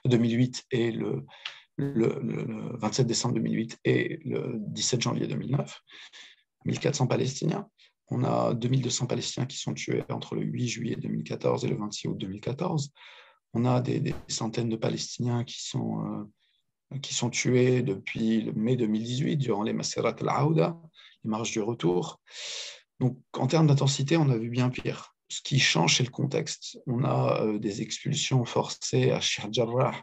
2008 et le 27 décembre 2008 et le 17 janvier 2009. 1400 Palestiniens. On a 2200 Palestiniens qui sont tués entre le 8 juillet 2014 et le 26 août 2014. On a des centaines de Palestiniens qui sont tués depuis le mai 2018 durant les Maserat al-Aouda, les marches du retour. Donc, en termes d'intensité, on a vu bien pire. Ce qui change, c'est le contexte. On a des expulsions forcées à Sheikh Jarrah,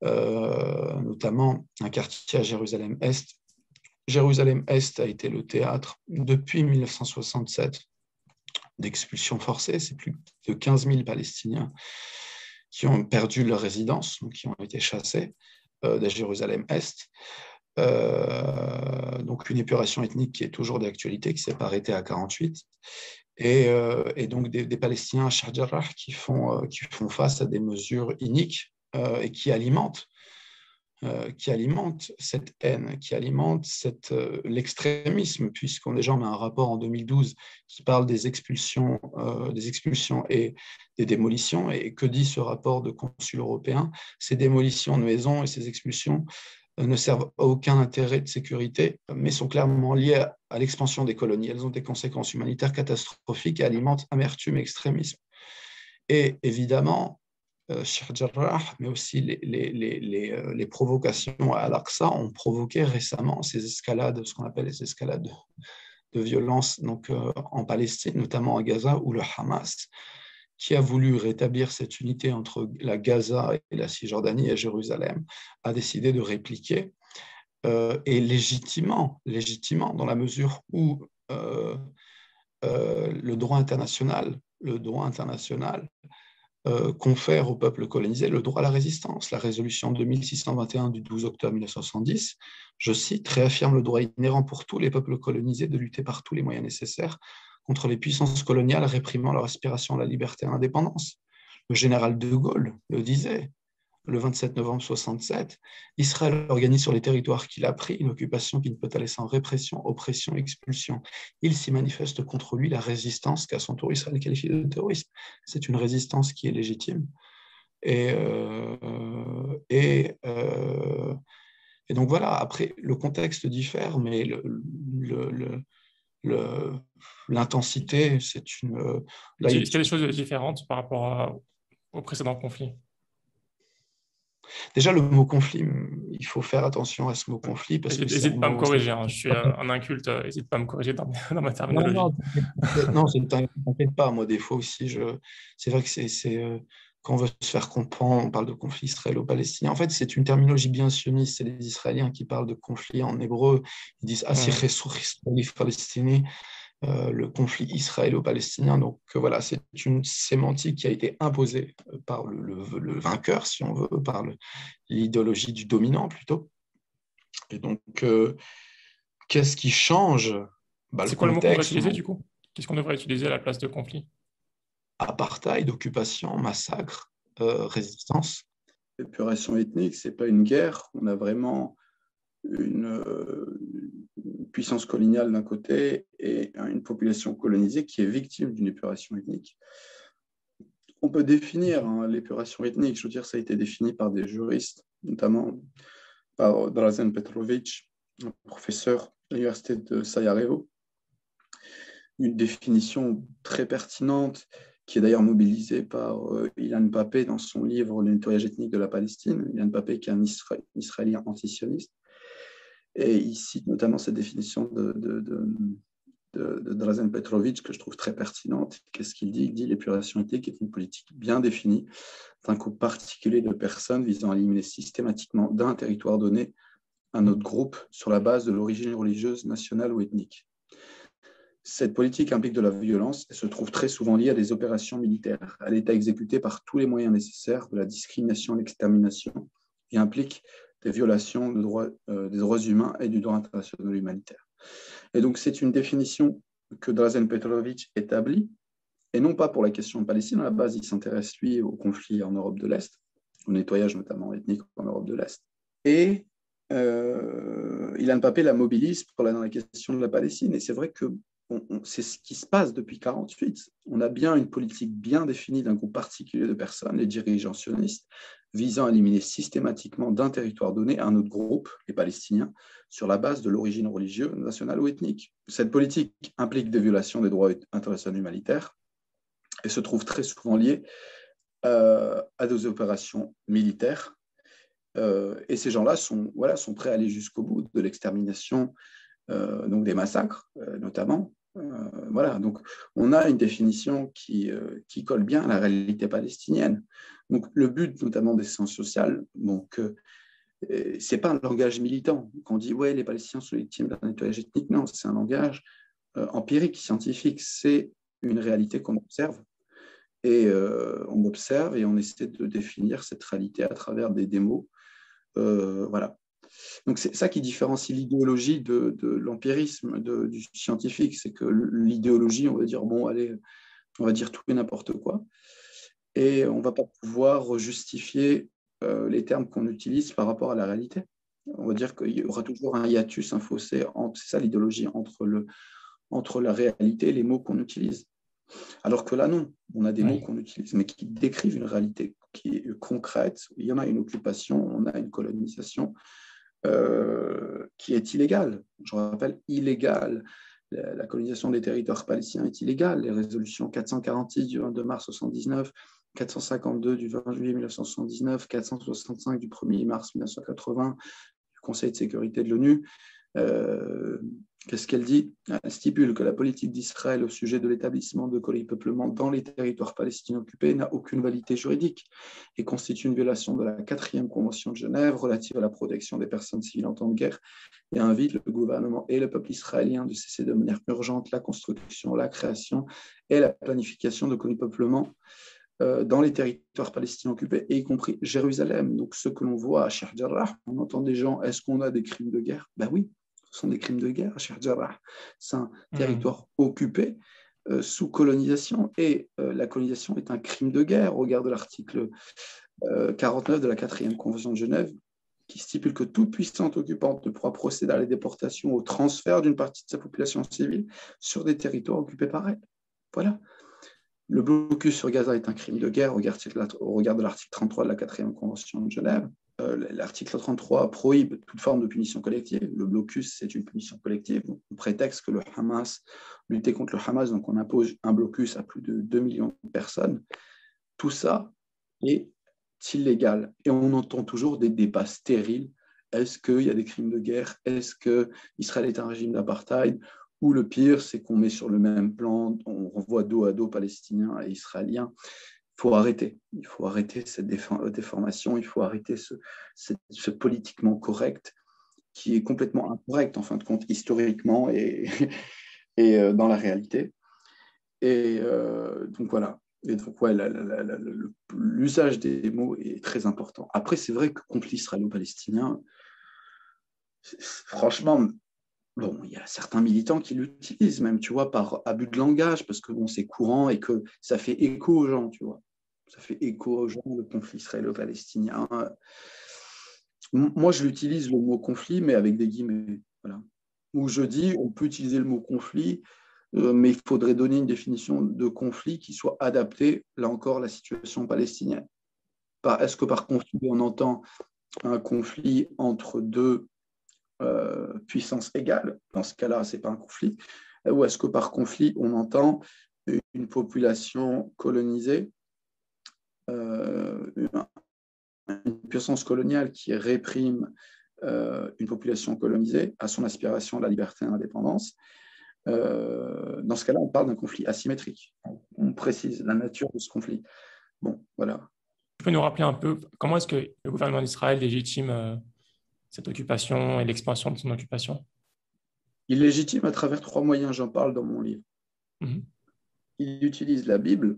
notamment un quartier à Jérusalem-Est. Jérusalem-Est a été le théâtre depuis 1967 d'expulsions forcées. C'est plus de 15 000 Palestiniens qui ont perdu leur résidence, donc qui ont été chassés de Jérusalem-Est. Donc une épuration ethnique qui est toujours d'actualité, qui s'est pas arrêtée à 1948, et donc des Palestiniens à Sheikh Jarrah qui font face à des mesures iniques et qui alimentent cette haine, qui alimentent l'extrémisme, puisqu'on déjà on a un rapport en 2012 qui parle des expulsions et des démolitions. Et que dit ce rapport de consul européen? Ces démolitions de maisons et ces expulsions ne servent à aucun intérêt de sécurité, mais sont clairement liées à l'expansion des colonies. Elles ont des conséquences humanitaires catastrophiques et alimentent amertume et extrémisme. Et évidemment, Sheikh Jarrah, mais aussi les provocations à Al-Aqsa ont provoqué récemment ces escalades, ce qu'on appelle les escalades de violence donc, en Palestine, notamment à Gaza, où le Hamas, qui a voulu rétablir cette unité entre la Gaza et la Cisjordanie et Jérusalem, a décidé de répliquer, et légitimement, dans la mesure où le droit international confère au peuple colonisé le droit à la résistance. La résolution 2621 du 12 octobre 1970, je cite, réaffirme le droit inhérent pour tous les peuples colonisés de lutter par tous les moyens nécessaires contre les puissances coloniales réprimant leur aspiration à la liberté et à l'indépendance. Le général de Gaulle le disait le 27 novembre 1967, Israël organise sur les territoires qu'il a pris une occupation qui ne peut aller sans répression, oppression, expulsion. Il s'y manifeste contre lui la résistance qu'à son tour Israël qualifie de terrorisme. C'est une résistance qui est légitime. Et donc voilà, après, le contexte diffère, mais l'intensité, c'est une... Est-ce qu'il y a des choses différentes par rapport au précédent conflit? Déjà, le mot conflit, il faut faire attention à ce mot conflit parce que c'est un N'hésite pas à me mot... corriger, hein, je suis un inculte, n'hésite pas à me corriger dans ma Non, terminologie. non, non, t'inquiète pas. Moi, des fois aussi, c'est vrai que quand on veut se faire comprendre, on parle de conflit israélo-palestinien. En fait, c'est une terminologie bien sioniste. C'est les Israéliens qui parlent de conflit en hébreu. Ils disent Hmm. israéli-palestinien, le conflit israélo-palestinien. Donc voilà, c'est une sémantique qui a été imposée par le vainqueur, si on veut, par l'idéologie du dominant plutôt. Et donc, qu'est-ce qui change? Bah, le C'est quoi le mot qu'on devrait contexte, utiliser du coup? Qu'est-ce qu'on devrait utiliser à la place de conflit? apartheid, occupation, massacre, résistance. L'épuration ethnique, ce n'est pas une guerre. On a vraiment une puissance coloniale d'un côté et une population colonisée qui est victime d'une épuration ethnique. On peut définir l'épuration ethnique, je veux dire, ça a été défini par des juristes, notamment par Drazen Petrovic, un professeur à l'université de Sarajevo. Une définition très pertinente qui est d'ailleurs mobilisée par Ilan Pappé dans son livre Le nettoyage ethnique de la Palestine. Ilan Pappé qui est un Israélien antisioniste. Et il cite notamment cette définition de Drazen Petrovic que je trouve très pertinente. Qu'est-ce qu'il dit? Il dit l'épuration ethnique est une politique bien définie d'un groupe particulier de personnes visant à éliminer systématiquement d'un territoire donné un autre groupe sur la base de l'origine religieuse, nationale ou ethnique. Cette politique implique de la violence et se trouve très souvent liée à des opérations militaires. Elle est exécutée par tous les moyens nécessaires de la discrimination, l'extermination et implique des violations des droits humains et du droit international humanitaire. Et donc, c'est une définition que Drazen Petrovic établit, et non pas pour la question de Palestine. À la base, il s'intéresse, lui, au conflit en Europe de l'Est, au nettoyage notamment ethnique en Europe de l'Est. Et Ilan Pappé la mobilise dans la question de la Palestine. Et c'est vrai que c'est ce qui se passe depuis 1948. On a bien une politique bien définie d'un groupe particulier de personnes, les dirigeants sionistes, visant à éliminer systématiquement d'un territoire donné un autre groupe, les Palestiniens, sur la base de l'origine religieuse, nationale ou ethnique. Cette politique implique des violations des droits internationaux humanitaires et se trouve très souvent liée à des opérations militaires. Et ces gens-là sont prêts à aller jusqu'au bout de l'extermination, donc des massacres notamment. Voilà, donc on a une définition qui colle bien à la réalité palestinienne. Donc le but notamment des sciences sociales, donc c'est pas un langage militant. Quand on dit ouais les Palestiniens sont victimes d'un nettoyage ethnique, non, c'est un langage empirique, scientifique. C'est une réalité qu'on observe et on observe et on essaie de définir cette réalité à travers des mots. Voilà. Donc c'est ça qui différencie l'idéologie de l'empirisme du scientifique, c'est que l'idéologie, on va dire, bon, allez, on va dire tout et n'importe quoi, et on ne va pas pouvoir justifier les termes qu'on utilise par rapport à la réalité. On va dire qu'il y aura toujours un hiatus, un fossé, c'est ça l'idéologie, entre la réalité et les mots qu'on utilise. Alors que là, non, on a des mots qu'on utilise, mais qui décrivent une réalité qui est concrète. Il y en a une occupation, on a une colonisation, qui est illégale. Je rappelle, illégale. La colonisation des territoires palestiniens est illégale. Les résolutions 446 du 22 mars 1979, 452 du 20 juillet 1979, 465 du 1er mars 1980 du Conseil de sécurité de l'ONU. Qu'est-ce qu'elle dit? Elle stipule que la politique d'Israël au sujet de l'établissement de colonies peuplement dans les territoires palestiniens occupés n'a aucune validité juridique et constitue une violation de la 4e Convention de Genève relative à la protection des personnes civiles en temps de guerre et invite le gouvernement et le peuple israélien de cesser de manière urgente la construction, la création et la planification de colonies peuplement dans les territoires palestiniens occupés, et y compris Jérusalem. Donc, ce que l'on voit à Sheikh Jarrah, on entend des gens, est-ce qu'on a des crimes de guerre? Ben oui, ce sont des crimes de guerre à Sheikh Jarrah. C'est un territoire occupé sous colonisation, et la colonisation est un crime de guerre au regard de l'article 49 de la 4e Convention de Genève, qui stipule que toute puissance occupante ne pourra procéder à la déportation, au transfert d'une partie de sa population civile sur des territoires occupés par elle. Voilà. Le blocus sur Gaza est un crime de guerre au regard de l'article 33 de la 4e Convention de Genève. L'article 33 prohibe toute forme de punition collective. Le blocus, c'est une punition collective. On prétexte que le Hamas, lutter contre le Hamas, donc on impose un blocus à plus de 2 millions de personnes. Tout ça est illégal. Et on entend toujours des débats stériles. Est-ce qu'il y a des crimes de guerre? Est-ce qu'Israël est un régime d'apartheid? Ou le pire, c'est qu'on met sur le même plan, on renvoie dos à dos Palestiniens et Israéliens. Il faut arrêter cette déformation, il faut arrêter ce politiquement correct qui est complètement incorrect, en fin de compte, historiquement et dans la réalité. Et donc voilà. Et donc, ouais, l'usage des mots est très important. Après, c'est vrai que conflit israélo-palestinien, franchement, bon, il y a certains militants qui l'utilisent même, tu vois, par abus de langage, parce que bon, c'est courant et que ça fait écho aux gens, tu vois. Ça fait écho aux gens, le conflit israélo-palestinien. Moi, je l'utilise, le mot conflit, mais avec des guillemets. Voilà. Où je dis, on peut utiliser le mot conflit, mais il faudrait donner une définition de conflit qui soit adaptée, là encore, à la situation palestinienne. Est-ce que par conflit, on entend un conflit entre deux puissance égale? Dans ce cas-là, ce n'est pas un conflit. Ou est-ce que par conflit, on entend une population colonisée, une puissance coloniale qui réprime une population colonisée à son aspiration à la liberté et à l'indépendance? Dans ce cas-là, on parle d'un conflit asymétrique. On précise la nature de ce conflit. Bon, voilà. Tu peux nous rappeler un peu comment est-ce que le gouvernement d'Israël légitime cette occupation et l'expansion de son occupation? Il légitime à travers 3 moyens, j'en parle dans mon livre. Il utilise la Bible,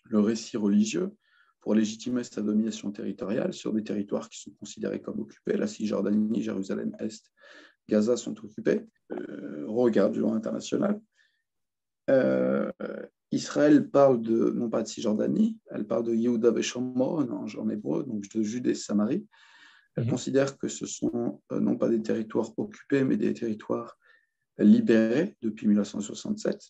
le récit religieux, pour légitimer sa domination territoriale sur des territoires qui sont considérés comme occupés. La Cisjordanie, Jérusalem-Est, Gaza sont occupés, au regard du droit international. Israël parle non pas de Cisjordanie, elle parle de Yehuda Veshomron en hébreu, donc de Judée et Samarie. Elle considère que ce sont non pas des territoires occupés, mais des territoires libérés depuis 1967.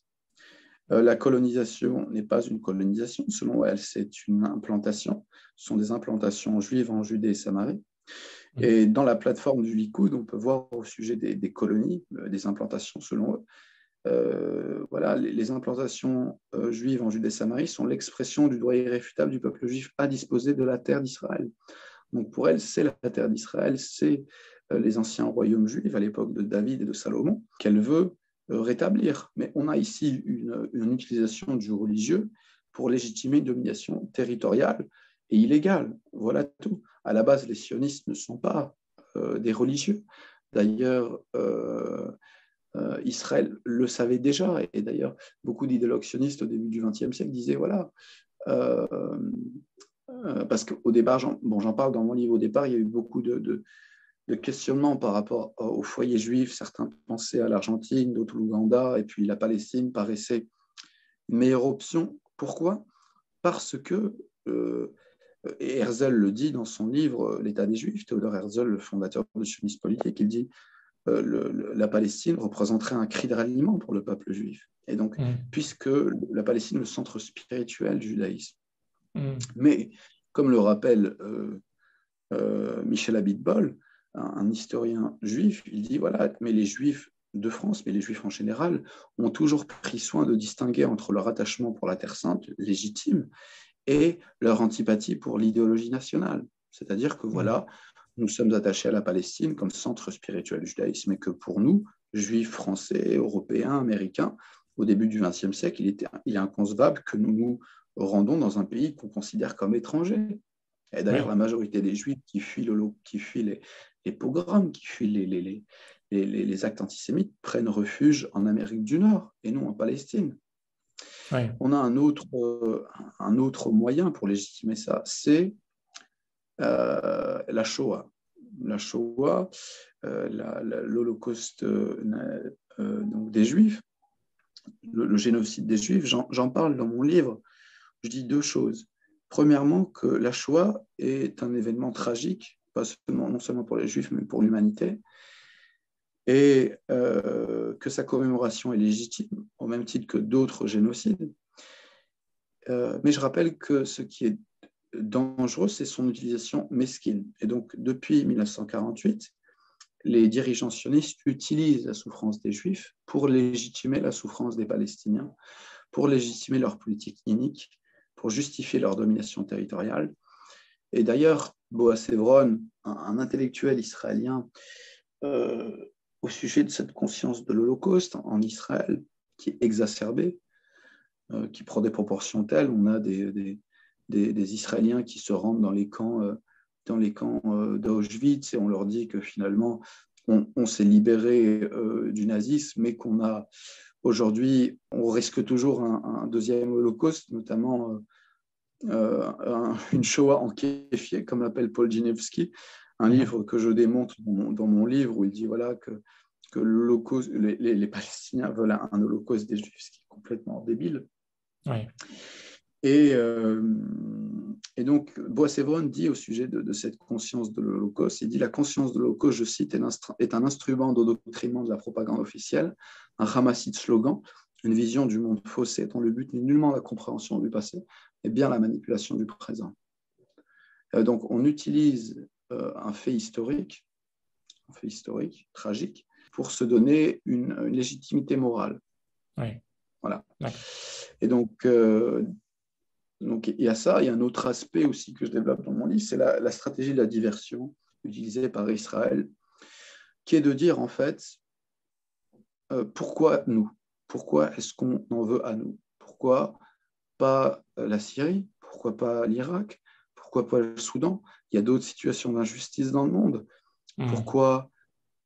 La colonisation n'est pas une colonisation, selon elle, c'est une implantation. Ce sont des implantations juives en Judée et Samarie. Et dans la plateforme du Likoud, on peut voir au sujet des colonies, des implantations selon eux. Voilà, les implantations juives en Judée et Samarie sont l'expression du droit irréfutable du peuple juif à disposer de la terre d'Israël. Donc pour elle, c'est la terre d'Israël, c'est les anciens royaumes juifs à l'époque de David et de Salomon qu'elle veut rétablir. Mais on a ici une utilisation du religieux pour légitimer une domination territoriale et illégale. Voilà tout. À la base, les sionistes ne sont pas des religieux. D'ailleurs, Israël le savait déjà. Et d'ailleurs, beaucoup d'idéologues sionistes au début du XXe siècle disaient, voilà, parce qu'au départ, j'en parle dans mon livre, au départ, il y a eu beaucoup de questionnements par rapport au foyer juif. Certains pensaient à l'Argentine, d'autres l'Ouganda, et puis la Palestine paraissait une meilleure option. Pourquoi? Parce que, et Herzl le dit dans son livre L'État des Juifs, Théodore Herzl, le fondateur du sionisme politique, il dit la Palestine représenterait un cri de ralliement pour le peuple juif. Et donc, puisque la Palestine est le centre spirituel du judaïsme. Mais, comme le rappelle Michel Abitbol, un historien juif, il dit, voilà, mais les juifs de France, mais les juifs en général, ont toujours pris soin de distinguer entre leur attachement pour la Terre Sainte, légitime, et leur antipathie pour l'idéologie nationale. C'est-à-dire que voilà, nous sommes attachés à la Palestine comme centre spirituel du judaïsme, et que pour nous, juifs français, européens, américains, au début du XXe siècle, il est inconcevable que nous nous rendons dans un pays qu'on considère comme étranger. Et d'ailleurs, Oui, la majorité des juifs qui fuient, les pogroms, qui fuient les actes antisémites, prennent refuge en Amérique du Nord et non en Palestine. oui, On a un autre moyen pour légitimer ça, c'est la Shoah. La Shoah, l'Holocauste donc des Juifs, le génocide des Juifs, j'en parle dans mon livre. Je dis deux choses. Premièrement, que la Shoah est un événement tragique, non seulement pour les Juifs, mais pour l'humanité, et que sa commémoration est légitime, au même titre que d'autres génocides. Mais je rappelle que ce qui est dangereux, c'est son utilisation mesquine. Et donc, depuis 1948, les dirigeants sionistes utilisent la souffrance des Juifs pour légitimer la souffrance des Palestiniens, pour légitimer leur politique inique, pour justifier leur domination territoriale. Et d'ailleurs, Boaz Hebron, un intellectuel israélien, au sujet de cette conscience de l'Holocauste en Israël, qui est exacerbée, qui prend des proportions telles. On a des Israéliens qui se rendent dans les camps d'Auschwitz et on leur dit que finalement, on s'est libéré du nazisme, mais qu'on a aujourd'hui, on risque toujours un deuxième holocauste, notamment une Shoah en kéfier, comme l'appelle Paul Ginevsky, un livre que je démonte dans mon livre où il dit voilà, que les Palestiniens veulent un holocauste des Juifs, ce qui est complètement débile. oui. Et donc, Boaz Hebron dit au sujet de cette conscience de l'Holocauste, il dit la conscience de l'Holocauste, je cite, est un instrument d'endoctrinement de la propagande officielle, un ramassite slogan, une vision du monde faussé dont le but n'est nullement la compréhension du passé, mais bien la manipulation du présent. Donc, on utilise un fait historique, tragique, pour se donner une légitimité morale. Oui. Voilà. D'accord. Et donc, il y a ça, il y a un autre aspect aussi que je développe dans mon livre, c'est la stratégie de la diversion utilisée par Israël, qui est de dire en fait, pourquoi nous? Pourquoi est-ce qu'on en veut à nous? Pourquoi pas la Syrie? Pourquoi pas l'Irak? Pourquoi pas le Soudan? Il y a d'autres situations d'injustice dans le monde. Pourquoi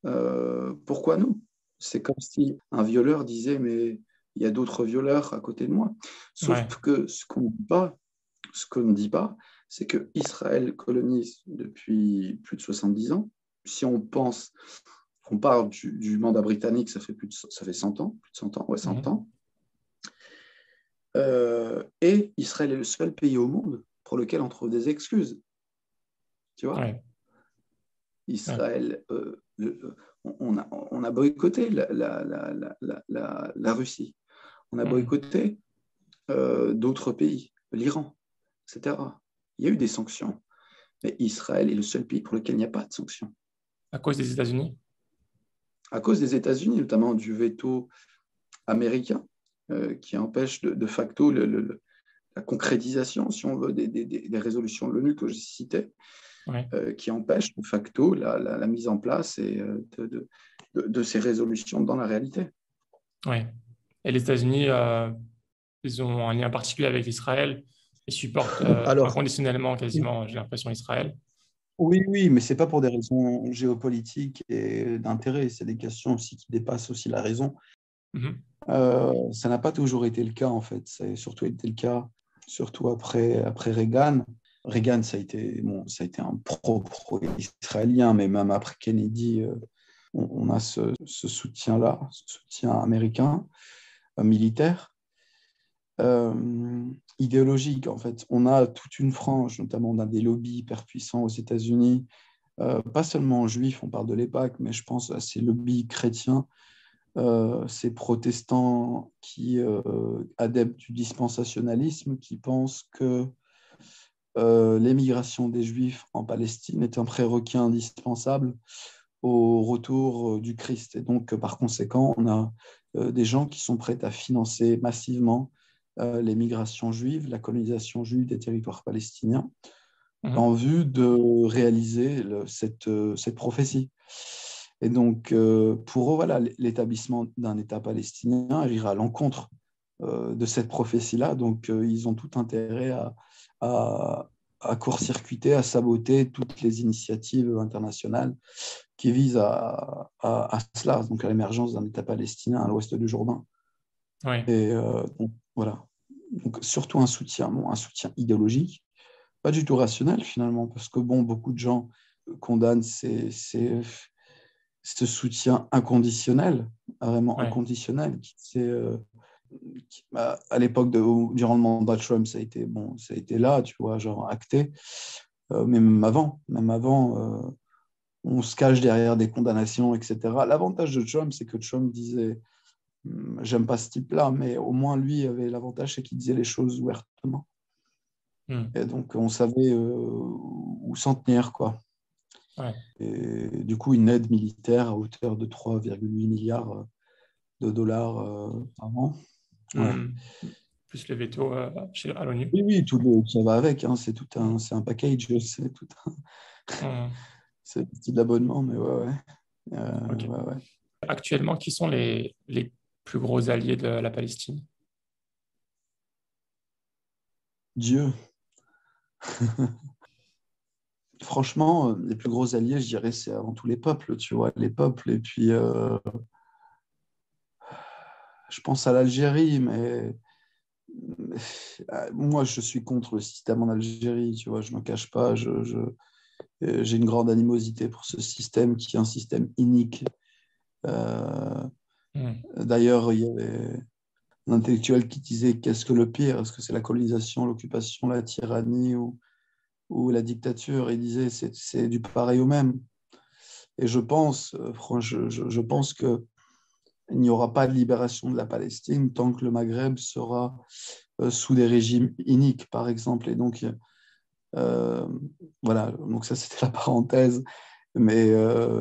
nous? C'est comme si un violeur disait, mais il y a d'autres violeurs à côté de moi. Sauf que ce qu'on ne dit pas, c'est que Israël colonise depuis plus de 70 ans. Si on parle du mandat britannique, ça fait 100 ans, plus de 100 ans, ouais, 100 ans. Et Israël est le seul pays au monde pour lequel on trouve des excuses. Tu vois? Israël, on a boycotté la Russie. On a boycotté d'autres pays, l'Iran, etc. Il y a eu des sanctions. Mais Israël est le seul pays pour lequel il n'y a pas de sanctions. À cause des États-Unis? À cause des États-Unis, notamment du veto américain, qui empêche de facto la concrétisation, si on veut, des résolutions de l'ONU que je citais, qui empêche de facto la mise en place de ces résolutions dans la réalité. Oui. Et les États-Unis, ils ont un lien particulier avec Israël et supportent inconditionnellement quasiment, j'ai l'impression, Israël. Oui, mais ce n'est pas pour des raisons géopolitiques et d'intérêt, c'est des questions aussi qui dépassent aussi la raison. Ça n'a pas toujours été le cas, en fait. Ça a surtout été le cas, surtout après Reagan. Reagan, ça a été un pro-israélien, mais même après Kennedy, on a ce soutien-là, ce soutien américain, militaire. Idéologique, en fait. On a toute une frange, notamment on a des lobbies hyper puissants aux États-Unis, pas seulement juifs, on parle de l'EPAC, mais je pense à ces lobbies chrétiens, ces protestants qui adeptes du dispensationalisme, qui pensent que l'émigration des Juifs en Palestine est un prérequis indispensable au retour du Christ. Et donc, par conséquent, on a des gens qui sont prêts à financer massivement l'émigration juive, la colonisation juive des territoires palestiniens, en vue de réaliser cette prophétie. Et donc, pour eux, voilà, l'établissement d'un État palestinien ira à l'encontre de cette prophétie-là. Donc, ils ont tout intérêt à court-circuiter, à saboter toutes les initiatives internationales qui visent à cela, donc à l'émergence d'un État palestinien à l'ouest du Jourdain. Oui. Et donc, voilà. Donc, surtout un soutien idéologique, pas du tout rationnel finalement, parce que bon, beaucoup de gens condamnent ce soutien inconditionnel, vraiment inconditionnel, à l'époque durant le mandat de Trump, ça a été là, tu vois, genre acté. Mais même avant, on se cache derrière des condamnations, etc. L'avantage de Trump, c'est que Trump disait, j'aime pas ce type-là, mais au moins lui avait l'avantage, c'est qu'il disait les choses ouvertement. Et donc on savait où s'en tenir, quoi. Ouais. Et du coup, une aide militaire à hauteur de 3,8 milliards de dollars par an. Ouais. Plus le veto à l'ONU. Oui, ça va avec, hein, c'est un package, c'est le petit d'abonnement, mais ouais. Okay. Ouais. Actuellement, qui sont les plus gros alliés de la Palestine? Dieu. Franchement, les plus gros alliés, je dirais, c'est avant tout les peuples, tu vois, les peuples. Et puis, je pense à l'Algérie, mais moi, je suis contre le système en Algérie, tu vois, je ne me cache pas. J'ai une grande animosité pour ce système qui est un système inique. D'ailleurs, il y avait un intellectuel qui disait qu'est-ce que le pire? Est-ce que c'est la colonisation, l'occupation, la tyrannie ou la dictature? Il disait c'est du pareil au même. Et je pense que il n'y aura pas de libération de la Palestine tant que le Maghreb sera sous des régimes iniques, par exemple. Et donc, voilà, donc ça, c'était la parenthèse. Mais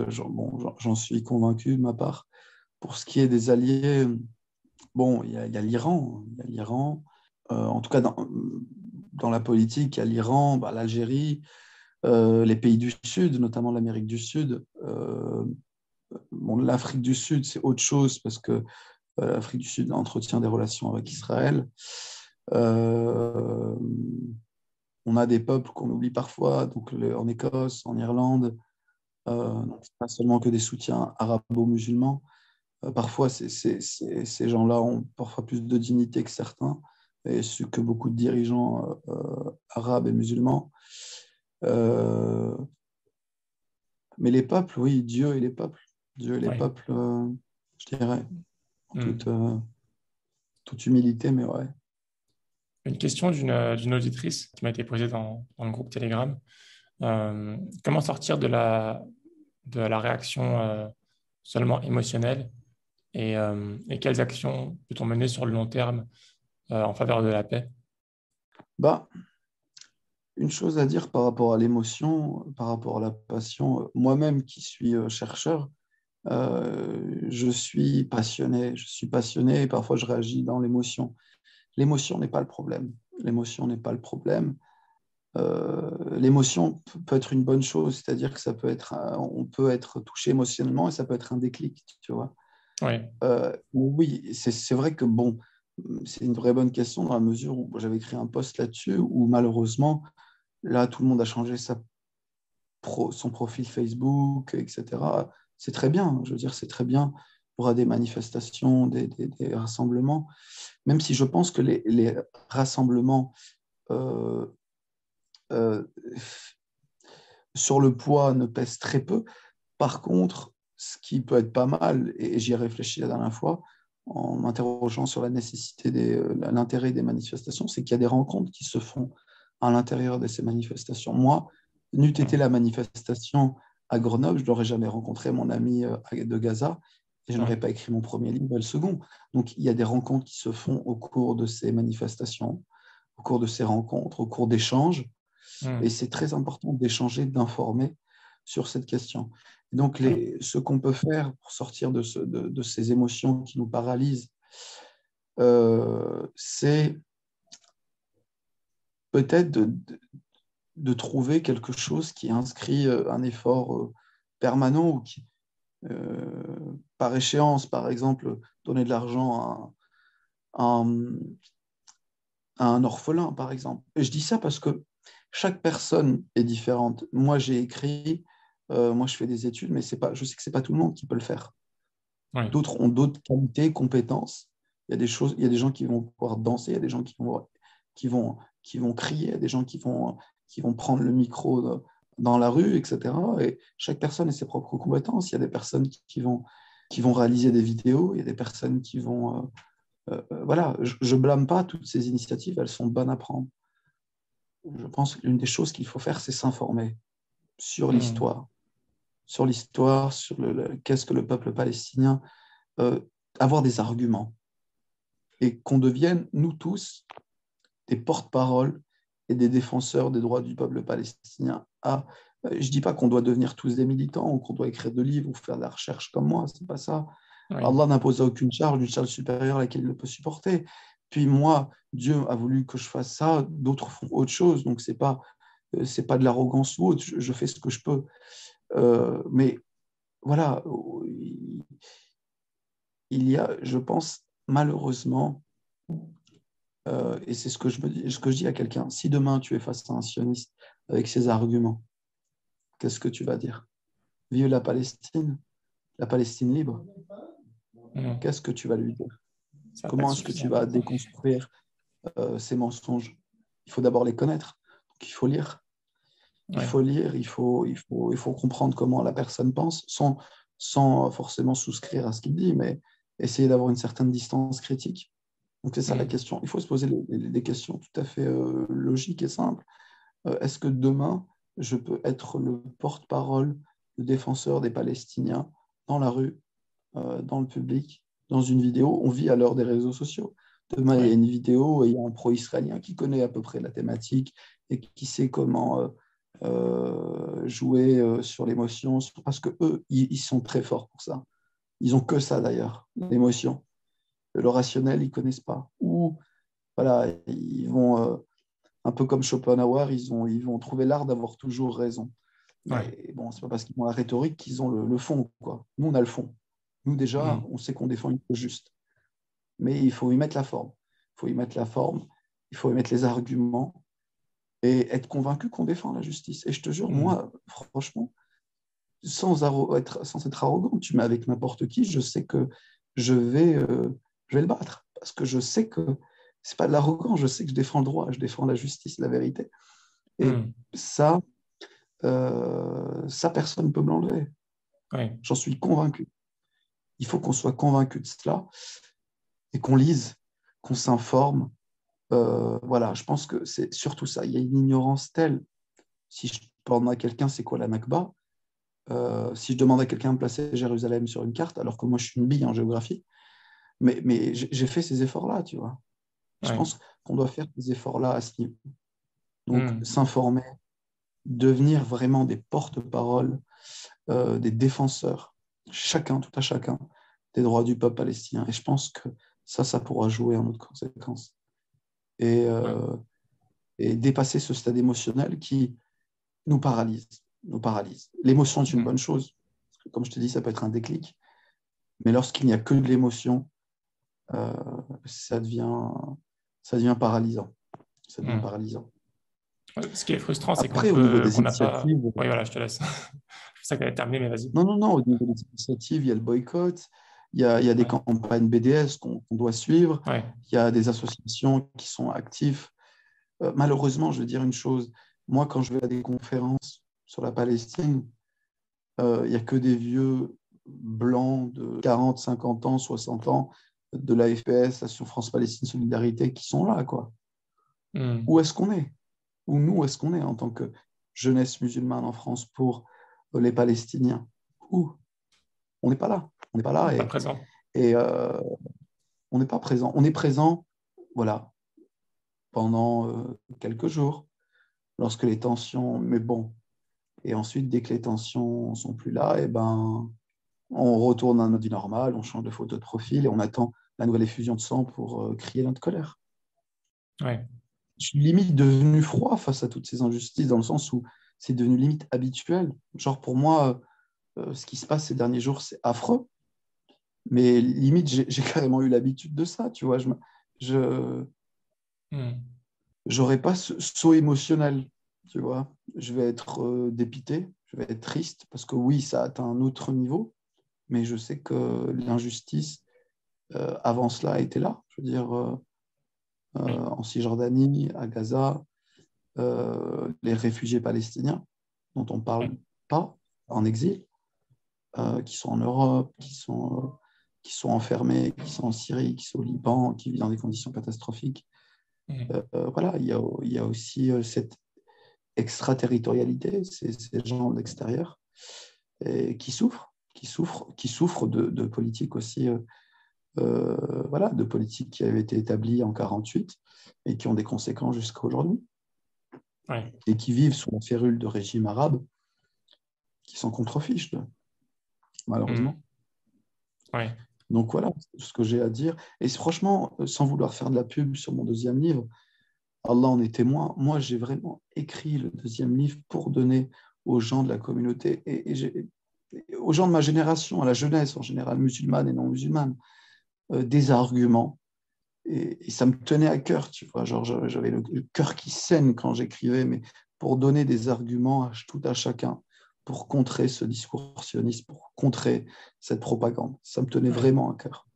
j'en suis convaincu de ma part. Pour ce qui est des alliés, bon, il y a l'Iran. Il y a l'Iran. En tout cas, dans la politique, il y a l'Iran, l'Algérie, les pays du Sud, notamment l'Amérique du Sud. L'Afrique du Sud, c'est autre chose parce que l'Afrique du Sud entretient des relations avec Israël. On a des peuples qu'on oublie parfois, donc en Écosse, en Irlande. Donc, c'est pas seulement que des soutiens arabo-musulmans. Parfois, ces gens-là ont parfois plus de dignité que certains, et que beaucoup de dirigeants arabes et musulmans. Mais les peuples, oui, Dieu et les peuples. Dieu et les peuples, je dirais, en toute humilité, mais ouais. Une question d'une auditrice qui m'a été posée dans le groupe Telegram. Comment sortir de la réaction seulement émotionnelle et quelles actions peut-on mener sur le long terme en faveur de la paix? Une chose à dire par rapport à l'émotion, par rapport à la passion, moi-même qui suis chercheur, je suis passionné et parfois je réagis dans l'émotion. L'émotion n'est pas le problème. L'émotion n'est pas le problème. L'émotion peut être une bonne chose, c'est-à-dire que on peut être touché émotionnellement et ça peut être un déclic, tu vois. Oui. Oui, c'est vrai que bon, c'est une vraie bonne question dans la mesure où j'avais écrit un post là-dessus où malheureusement, là, tout le monde a changé son profil Facebook, etc. C'est très bien, je veux dire, c'est très bien. Il y aura des manifestations, des rassemblements, même si je pense que les rassemblements sur le poids ne pèsent très peu. Par contre, ce qui peut être pas mal, et j'y ai réfléchi la dernière fois, en m'interrogeant sur la nécessité, l'intérêt des manifestations, c'est qu'il y a des rencontres qui se font à l'intérieur de ces manifestations. Moi, n'eût été la manifestation à Grenoble, je n'aurais jamais rencontré mon ami de Gaza et je n'aurais pas écrit mon premier livre et le second. Donc, il y a des rencontres qui se font au cours de ces manifestations, au cours de ces rencontres, au cours d'échanges. Et c'est très important d'échanger, d'informer sur cette question. Et donc, ce qu'on peut faire pour sortir de ces émotions qui nous paralysent, c'est peut-être de trouver quelque chose qui inscrit un effort permanent ou qui, par échéance, par exemple, donner de l'argent à un orphelin, par exemple. Et je dis ça parce que chaque personne est différente. Moi, j'ai écrit, moi, je fais des études, mais je sais que ce n'est pas tout le monde qui peut le faire. Oui. D'autres ont d'autres qualités, compétences. Il y a des choses, il y a des gens qui vont pouvoir danser, il y a des gens qui vont crier, il y a des gens qui vont prendre le micro dans la rue, etc. Et chaque personne a ses propres compétences. Il y a des personnes qui vont réaliser des vidéos, il y a des personnes qui vont... voilà, je blâme pas toutes ces initiatives, elles sont bonnes à prendre. Je pense que l'une des choses qu'il faut faire, c'est s'informer sur l'histoire, sur qu'est-ce que le peuple palestinien, avoir des arguments et qu'on devienne, nous tous, des porte-paroles et des défenseurs des droits du peuple palestinien. Je ne dis pas qu'on doit devenir tous des militants ou qu'on doit écrire de livres ou faire de la recherche comme moi, c'est pas ça. Oui. Allah n'impose aucune charge, une charge supérieure à laquelle il ne peut supporter. Puis moi, Dieu a voulu que je fasse ça, d'autres font autre chose, donc c'est pas de l'arrogance ou autre, je fais ce que je peux. Mais voilà, il y a, je pense, malheureusement, et c'est ce que je dis à quelqu'un, si demain tu es face à un sioniste avec ses arguments, qu'est-ce que tu vas dire? Vive la Palestine libre. Qu'est-ce que tu vas lui dire? Comment est-ce que tu vas déconstruire ces mensonges? Il faut d'abord les connaître. Donc, il faut lire. Il faut lire, il faut comprendre comment la personne pense sans forcément souscrire à ce qu'il dit, mais essayer d'avoir une certaine distance critique. Donc, c'est ça la question. Il faut se poser des questions tout à fait logiques et simples. Est-ce que demain, je peux être le porte-parole, le défenseur des Palestiniens dans la rue, dans le public, dans une vidéo? On vit à l'heure des réseaux sociaux. Demain, il y a une vidéo et il y a un pro-israélien qui connaît à peu près la thématique et qui sait comment jouer sur l'émotion, parce qu'eux, ils sont très forts pour ça. Ils n'ont que ça d'ailleurs, l'émotion. Le rationnel, ils ne connaissent pas. Ou, voilà, ils vont, un peu comme Schopenhauer, ils vont trouver l'art d'avoir toujours raison. Mais bon, ce n'est pas parce qu'ils ont la rhétorique qu'ils ont le fond, quoi. Nous, on a le fond. Nous, déjà, on sait qu'on défend une chose juste. Mais il faut y mettre la forme. Il faut y mettre la forme, il faut y mettre les arguments et être convaincu qu'on défend la justice. Et je te jure, moi, franchement, sans être arrogant, tu mets avec n'importe qui, je sais que je vais le battre. Parce que je sais que ce n'est pas de l'arrogance, je sais que je défends le droit, je défends la justice, la vérité. Et ça, personne ne peut me l'enlever. J'en suis convaincu. Il faut qu'on soit convaincu de cela et qu'on lise, qu'on s'informe. Voilà, je pense que c'est surtout ça. Il y a une ignorance telle. Si je demande à quelqu'un c'est quoi la Nakba, si je demande à quelqu'un de placer Jérusalem sur une carte, alors que moi je suis une bille en géographie, mais j'ai fait ces efforts-là, tu vois. Je pense qu'on doit faire ces efforts-là à ce niveau. Donc, s'informer, devenir vraiment des porte-paroles, des défenseurs, tout à chacun, des droits du peuple palestinien. Et je pense que ça pourra jouer en autre conséquence. Et dépasser ce stade émotionnel qui nous paralyse. L'émotion est une bonne chose. Parce que, comme je te dis, ça peut être un déclic. Mais lorsqu'il n'y a que de l'émotion, ça devient paralysant. Ça devient paralysant. Ce qui est frustrant, c'est Après, au niveau des qu'on n'a pas... initiatives... Oui, voilà, je te laisse. Je sais que tu allais terminer, mais vas-y. Non, au niveau des initiatives, il y a le boycott, il y a des campagnes BDS qu'on doit suivre, il y a des associations qui sont actives. Malheureusement, je vais dire une chose, moi, quand je vais à des conférences sur la Palestine, il n'y a que des vieux blancs de 40, 50 ans, 60 ans de la FPS, Action France-Palestine Solidarité, qui sont là, quoi. Où est-ce qu'on est? Où nous, est-ce qu'on est en tant que jeunesse musulmane en France pour les Palestiniens? Où? On n'est pas là. On n'est pas là. Pas présent. Et on n'est pas présent. On est présent, voilà, pendant quelques jours. lorsque les tensions, mais bon, et ensuite, dès que les tensions sont plus là, eh ben, on retourne à notre vie normale, on change de photo de profil et on attend la nouvelle effusion de sang pour crier notre colère. Ouais. Je suis limite devenu froid face à toutes ces injustices, dans le sens où c'est devenu limite habituel. Genre, pour moi, ce qui se passe ces derniers jours, c'est affreux. Mais limite, j'ai carrément eu l'habitude de ça, tu vois. Je j'aurais pas ce saut émotionnel, tu vois. Je vais être dépité, je vais être triste, parce que oui, ça atteint un autre niveau, mais je sais que l'injustice, avant cela, était là. Je veux dire, en Cisjordanie, à Gaza, les réfugiés palestiniens, dont on ne parle pas, en exil, qui sont en Europe, qui sont enfermés, qui sont en Syrie, qui sont au Liban, qui vivent dans des conditions catastrophiques. Voilà, il y a aussi cette extraterritorialité, ces gens de l'extérieur, et qui souffrent de politiques aussi, voilà, de politiques qui avaient été établies en 1948 et qui ont des conséquences jusqu'à aujourd'hui, et qui vivent sous la férule de régimes arabes qui s'en contrefichent, malheureusement. Donc voilà ce que j'ai à dire. Et franchement, sans vouloir faire de la pub sur mon deuxième livre, Allah en est témoin. Moi, j'ai vraiment écrit le deuxième livre pour donner aux gens de la communauté et aux gens de ma génération, à la jeunesse en général, musulmane et non musulmane, des arguments. Et ça me tenait à cœur, tu vois. Genre, j'avais le cœur qui saigne quand j'écrivais, mais pour donner des arguments à tout à chacun, pour contrer ce discours sioniste, pour contrer cette propagande. Ça me tenait vraiment à cœur.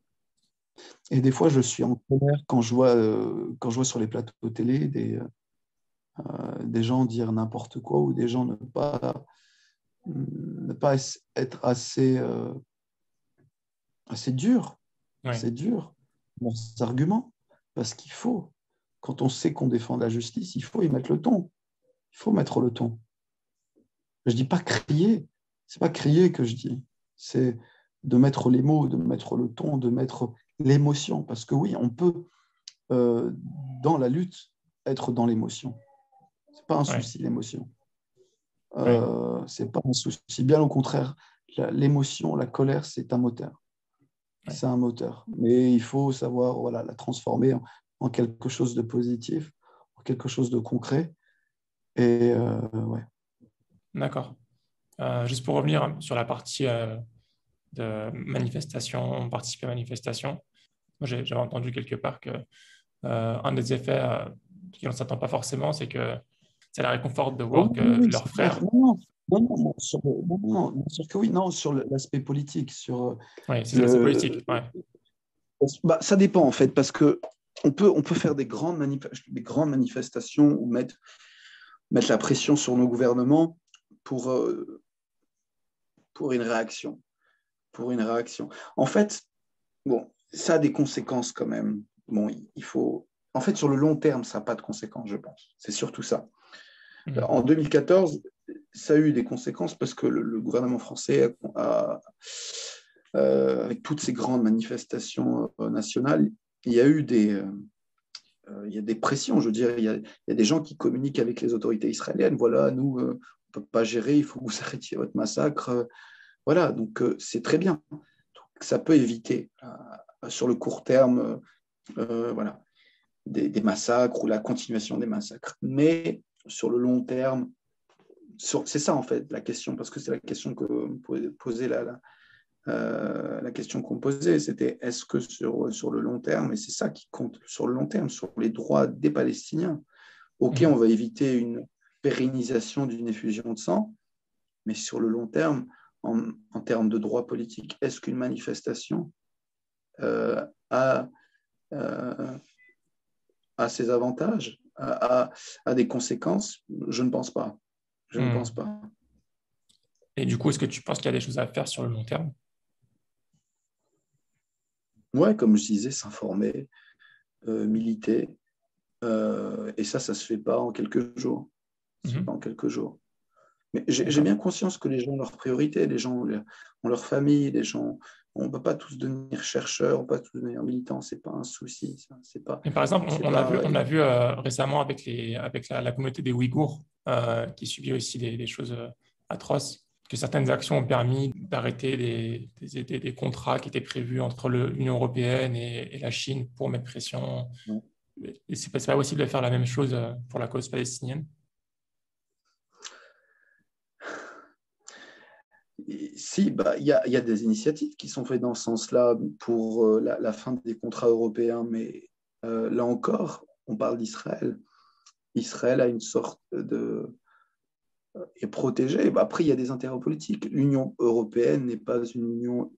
Et des fois, je suis en colère quand je vois sur les plateaux télé des gens dire n'importe quoi ou des gens ne pas être assez durs, assez durs dans leurs arguments. Parce qu'il faut, quand on sait qu'on défend la justice, il faut y mettre le ton. Il faut mettre le ton. Je ne dis pas crier, c'est pas crier que je dis, c'est de mettre les mots, de mettre le ton, de mettre l'émotion. Parce que oui, on peut, dans la lutte, être dans l'émotion. Ce n'est pas un souci, l'émotion. C'est pas un souci. Bien au contraire, l'émotion, la colère, c'est un moteur. C'est un moteur. Mais il faut savoir la transformer en quelque chose de positif, en quelque chose de concret. Et ouais. D'accord. Juste pour revenir sur la partie de manifestation, participer à manifestation, moi j'avais entendu quelque part que un des effets qui on ne s'attend pas forcément, c'est que ça les réconforte de voir que leurs frères. Non, bien sûr que oui, non, sur l'aspect politique, sur oui, c'est l'aspect politique. Bah, ça dépend en fait, parce que on peut faire des grandes manifestations ou mettre la pression sur nos gouvernements pour une réaction. En fait, bon, ça a des conséquences quand même. Bon, il faut. En fait, sur le long terme, ça n'a pas de conséquences, je pense. C'est surtout ça. En 2014, ça a eu des conséquences parce que le gouvernement français avec toutes ces grandes manifestations nationales, il y a eu des pressions. Je veux dire, il y a des gens qui communiquent avec les autorités israéliennes. Voilà, nous, on ne peut pas gérer, il faut que vous arrêtiez votre massacre. Voilà, donc c'est très bien. Donc, ça peut éviter sur le court terme voilà, des massacres ou la continuation des massacres. Mais sur le long terme, c'est ça en fait la question, parce que c'est la question que posait la question qu'on posait, c'était est-ce que sur le long terme, et c'est ça qui compte sur le long terme, sur les droits des Palestiniens, ok, on va éviter une pérennisation d'une effusion de sang, mais sur le long terme, en termes de droits politiques, est-ce qu'une manifestation a ses avantages, a des conséquences? Je ne pense pas. Je ne pense pas. Et du coup, est-ce que tu penses qu'il y a des choses à faire sur le long terme? Ouais, comme je disais, s'informer, militer. Et ça se fait pas en quelques jours. Pas en quelques jours. Mais j'ai bien conscience que les gens ont leurs priorités, les gens ont leur famille, les gens, on ne peut pas tous devenir chercheurs, on ne peut pas tous devenir militants, ce n'est pas un souci. Ça. C'est pas, et par exemple, on a vu récemment avec la communauté des Ouïghours qui subit aussi des choses atroces, que certaines actions ont permis d'arrêter des contrats qui étaient prévus entre l'Union européenne et la Chine pour mettre pression. Et c'est pas possible de faire la même chose pour la cause palestinienne? Si, il y a des initiatives qui sont faites dans ce sens-là pour la fin des contrats européens, mais là encore, on parle d'Israël. Israël a une sorte de est protégé. Après, il y a des intérêts politiques. L'Union européenne n'est pas une union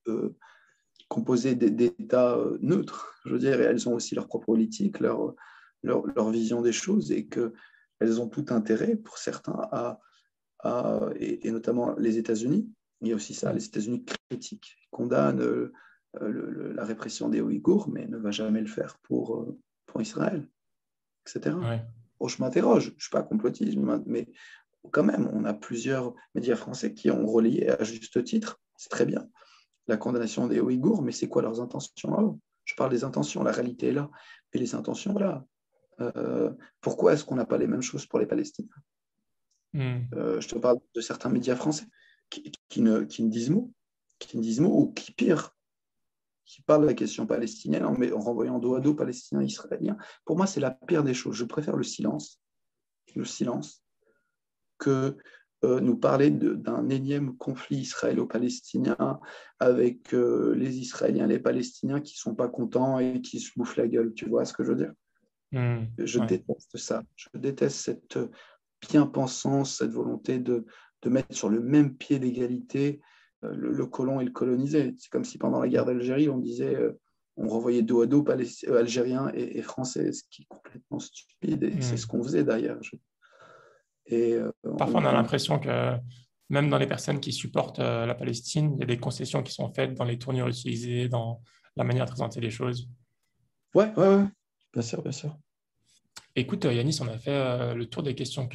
composée d'États neutres. Je veux dire, elles ont aussi leur propre politique, leur vision des choses, et qu'elles ont tout intérêt, pour certains, et notamment les États-Unis. Il y a aussi ça, les États-Unis critiquent, condamnent la répression des Ouïghours, mais ne va jamais le faire pour Israël, etc. Ouais. Bon, je m'interroge, je ne suis pas complotiste, mais quand même, on a plusieurs médias français qui ont relayé à juste titre, c'est très bien, la condamnation des Ouïghours, mais c'est quoi leurs intentions? Je parle des intentions, la réalité est là, et les intentions, là. Pourquoi est-ce qu'on n'a pas les mêmes choses pour les Palestiniens? Je te parle de certains médias français qui ne disent mot, ou qui, pire, qui parlent de la question palestinienne en renvoyant dos à dos palestiniens et israéliens. Pour moi, c'est la pire des choses. Je préfère le silence que nous parler d'un énième conflit israélo-palestinien avec les Israéliens et les Palestiniens qui ne sont pas contents et qui se bouffent la gueule. Tu vois ce que je veux dire? Je déteste ça. Je déteste cette bien-pensance, cette volonté de mettre sur le même pied d'égalité le colon et le colonisé. C'est comme si pendant la guerre d'Algérie, on disait, on renvoyait dos à dos Algériens et Français, ce qui est complètement stupide, et c'est ce qu'on faisait d'ailleurs. Parfois, on a l'impression que même dans les personnes qui supportent la Palestine, il y a des concessions qui sont faites dans les tournures utilisées, dans la manière de présenter les choses. Ouais. Bien sûr, bien sûr. Écoute, Yanis, on a fait le tour des questions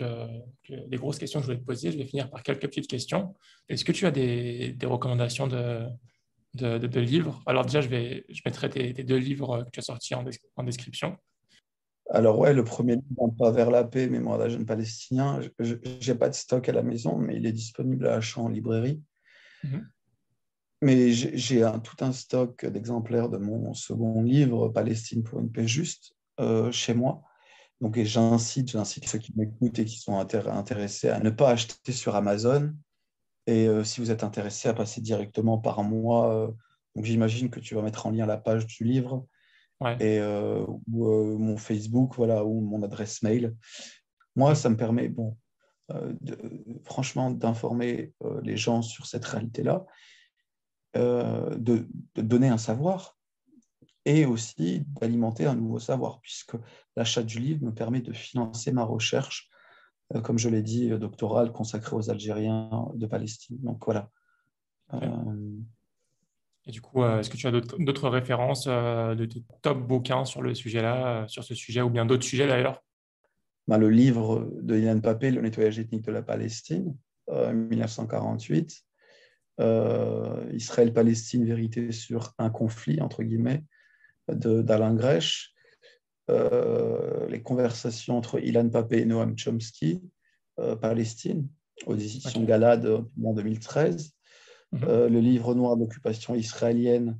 des grosses questions que je voulais te poser. Je vais finir par quelques petites questions. Est-ce que tu as des recommandations de livres? Alors déjà, je mettrai tes 2 livres que tu as sortis en description. Alors ouais, le premier livre, Un pas vers la paix, Mémoire d'un jeune Palestinien, je n'ai pas de stock à la maison, mais il est disponible à achat en librairie. Mais j'ai tout un stock d'exemplaires de mon second livre, Palestine pour une paix juste, chez moi. Donc j'incite ceux qui m'écoutent et qui sont intéressés à ne pas acheter sur Amazon. Et si vous êtes intéressé, à passer directement par moi. Donc j'imagine que tu vas mettre en lien la page du livre. Ouais. Et mon Facebook, voilà, ou mon adresse mail. Moi, ça me permet, franchement, d'informer les gens sur cette réalité-là, de donner un savoir et aussi d'alimenter un nouveau savoir, puisque l'achat du livre me permet de financer ma recherche, comme je l'ai dit, doctorale consacrée aux Algériens de Palestine. Donc voilà. Okay. Et du coup, est-ce que tu as d'autres références de tes top bouquins sur le sujet-là, sur ce sujet, ou bien d'autres sujets d'ailleurs? Le livre de Ilan Pappé, Le nettoyage ethnique de la Palestine, 1948. Israël-Palestine, vérité sur un conflit, entre guillemets, d'Alain Grèche. Les conversations entre Ilan Pappé et Noam Chomsky, Palestine, aux éditions Galad en 2013. Le livre noir d'occupation israélienne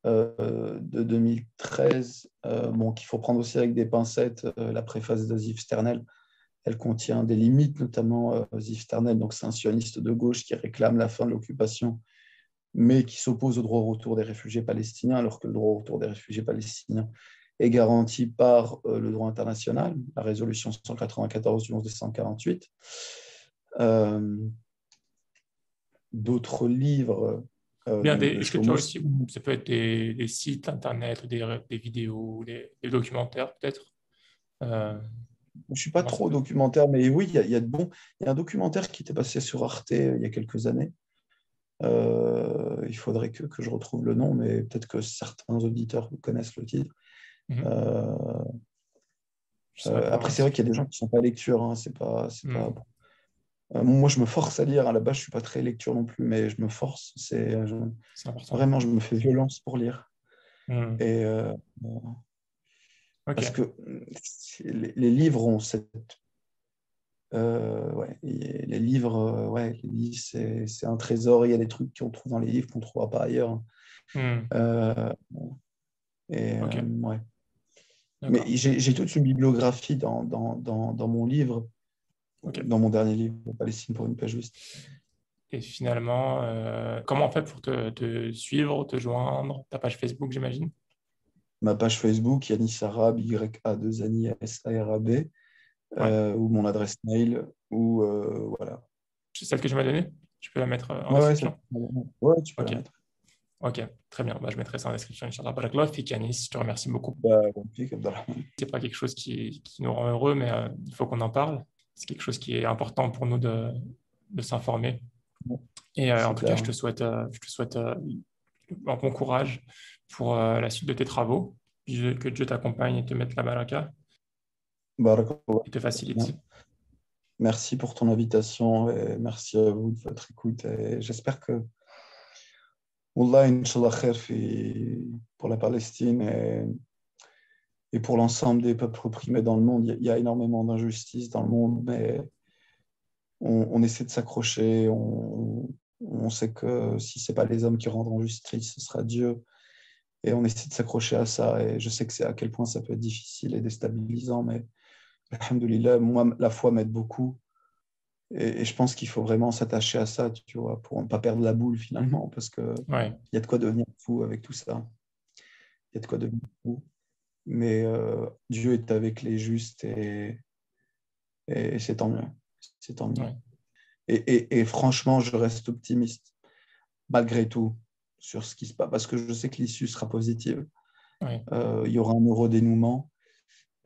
de 2013, qu'il faut prendre aussi avec des pincettes. La préface de Ziv Sternel, elle contient des limites, notamment Ziv Sternel, donc c'est un sioniste de gauche qui réclame la fin de l'occupation, mais qui s'oppose au droit au retour des réfugiés palestiniens, alors que le droit au retour des réfugiés palestiniens est garanti par le droit international, la résolution 194 du 11 décembre 1948. D'autres livres. Est-ce que tu as aussi, ça peut être des sites internet, des vidéos, des documentaires peut-être? Je ne suis pas trop documentaire, mais oui, il y a un documentaire qui était passé sur Arte il y a quelques années. Il faudrait que je retrouve le nom, mais peut-être que certains auditeurs connaissent le titre. Après, c'est vrai qu'il y a des gens qui ne sont pas lecture. Hein, c'est pas bon. Moi, je me force à lire. À la base, je ne suis pas très lecture non plus, mais je me force. C'est important. Vraiment, je me fais violence pour lire. Et parce que les livres ont Ouais, et les livres, c'est un trésor. Il y a des trucs qu'on trouve dans les livres qu'on ne trouvera pas ailleurs. Hmm. Euh, Ok, ouais. Mais d'accord. j'ai toute une bibliographie dans mon livre, Ok. dans mon dernier livre, Palestine pour une paix juste. Et finalement, comment on fait pour te suivre, te joindre? Ta page Facebook, j'imagine? Ma page Facebook, Yanis Arab, YA2ANISARAB, Ouais. ou mon adresse mail, ou voilà. C'est celle que je m'ai donnée? Je peux la mettre en Ouais, description? ouais, tu peux la Ok, mettre. ok, très bien. Bah, je mettrai ça en description, Inch'Allah. Barakallah fik, Yanis, je te remercie beaucoup. Bah, compliqué, Abdallah. C'est pas quelque chose qui nous rend heureux, mais il faut qu'on en parle. C'est quelque chose qui est important pour nous de s'informer. Et en C'est tout cas, clair. je te souhaite un bon courage pour la suite de tes travaux. Que Dieu t'accompagne et te mette la baraka Barakallah. et te facilite. Merci pour ton invitation et merci à vous de votre écoute. Et j'espère que, Wallah, Inch'Allah khair pour la Palestine et pour l'ensemble des peuples opprimés dans le monde. Il y a énormément d'injustices dans le monde, mais on essaie de s'accrocher. On sait que si ce n'est pas les hommes qui rendront justice, ce sera Dieu. Et on essaie de s'accrocher à ça. Et je sais que c'est à quel point ça peut être difficile et déstabilisant, mais alhamdoulilah, moi, la foi m'aide beaucoup. Et je pense qu'il faut vraiment s'attacher à ça, tu vois, pour ne pas perdre la boule finalement, parce qu'il Ouais. y a de quoi devenir fou avec tout ça. Il y a de quoi devenir fou. Mais Dieu est avec les justes et c'est tant mieux. C'est tant mieux. Ouais. Et franchement, je reste optimiste, malgré tout, sur ce qui se passe, parce que je sais que l'issue sera positive. Ouais. Il y aura un heureux dénouement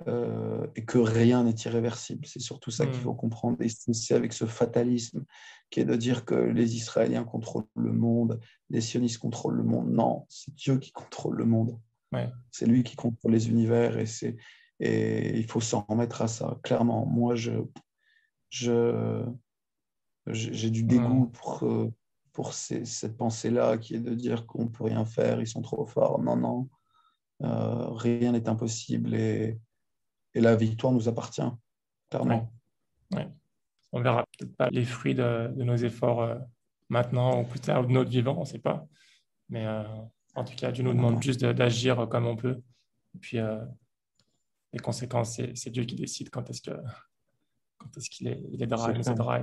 et que rien n'est irréversible. C'est surtout ça qu'il faut Hmm. comprendre. Et c'est avec ce fatalisme qui est de dire que les Israéliens contrôlent le monde, les sionistes contrôlent le monde. Non, c'est Dieu qui contrôle le monde. Ouais. C'est lui qui contrôle les univers et il faut s'en remettre à ça. Clairement, moi, j'ai du dégoût Hmm. pour cette pensée-là qui est de dire qu'on ne peut rien faire, ils sont trop forts. Non, non, rien n'est impossible et la victoire nous appartient, Ouais. clairement. Ouais. On verra peut-être pas les fruits de nos efforts maintenant ou plus tard ou de notre vivant, on ne sait pas. Mais en tout cas, Dieu nous Non, non, demande non. juste d'agir comme on peut. Et puis, les conséquences, c'est Dieu qui décide quand est-ce il aidera, C'est il nous clair. aidera.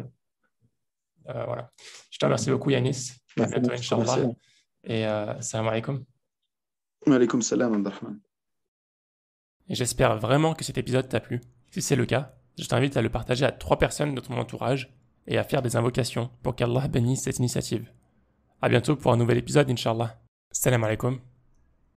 Voilà. Je te remercie beaucoup, Yanis. À Merci, bientôt, je te remercie. Inch'Allah. Et salam alaikum. Alaykoum salam, Abdelrahman. Et j'espère vraiment que cet épisode t'a plu. Si c'est le cas, je t'invite à le partager à 3 personnes de ton entourage et à faire des invocations pour qu'Allah bénisse cette initiative. À bientôt pour un nouvel épisode, Inch'Allah. Salam alaikum.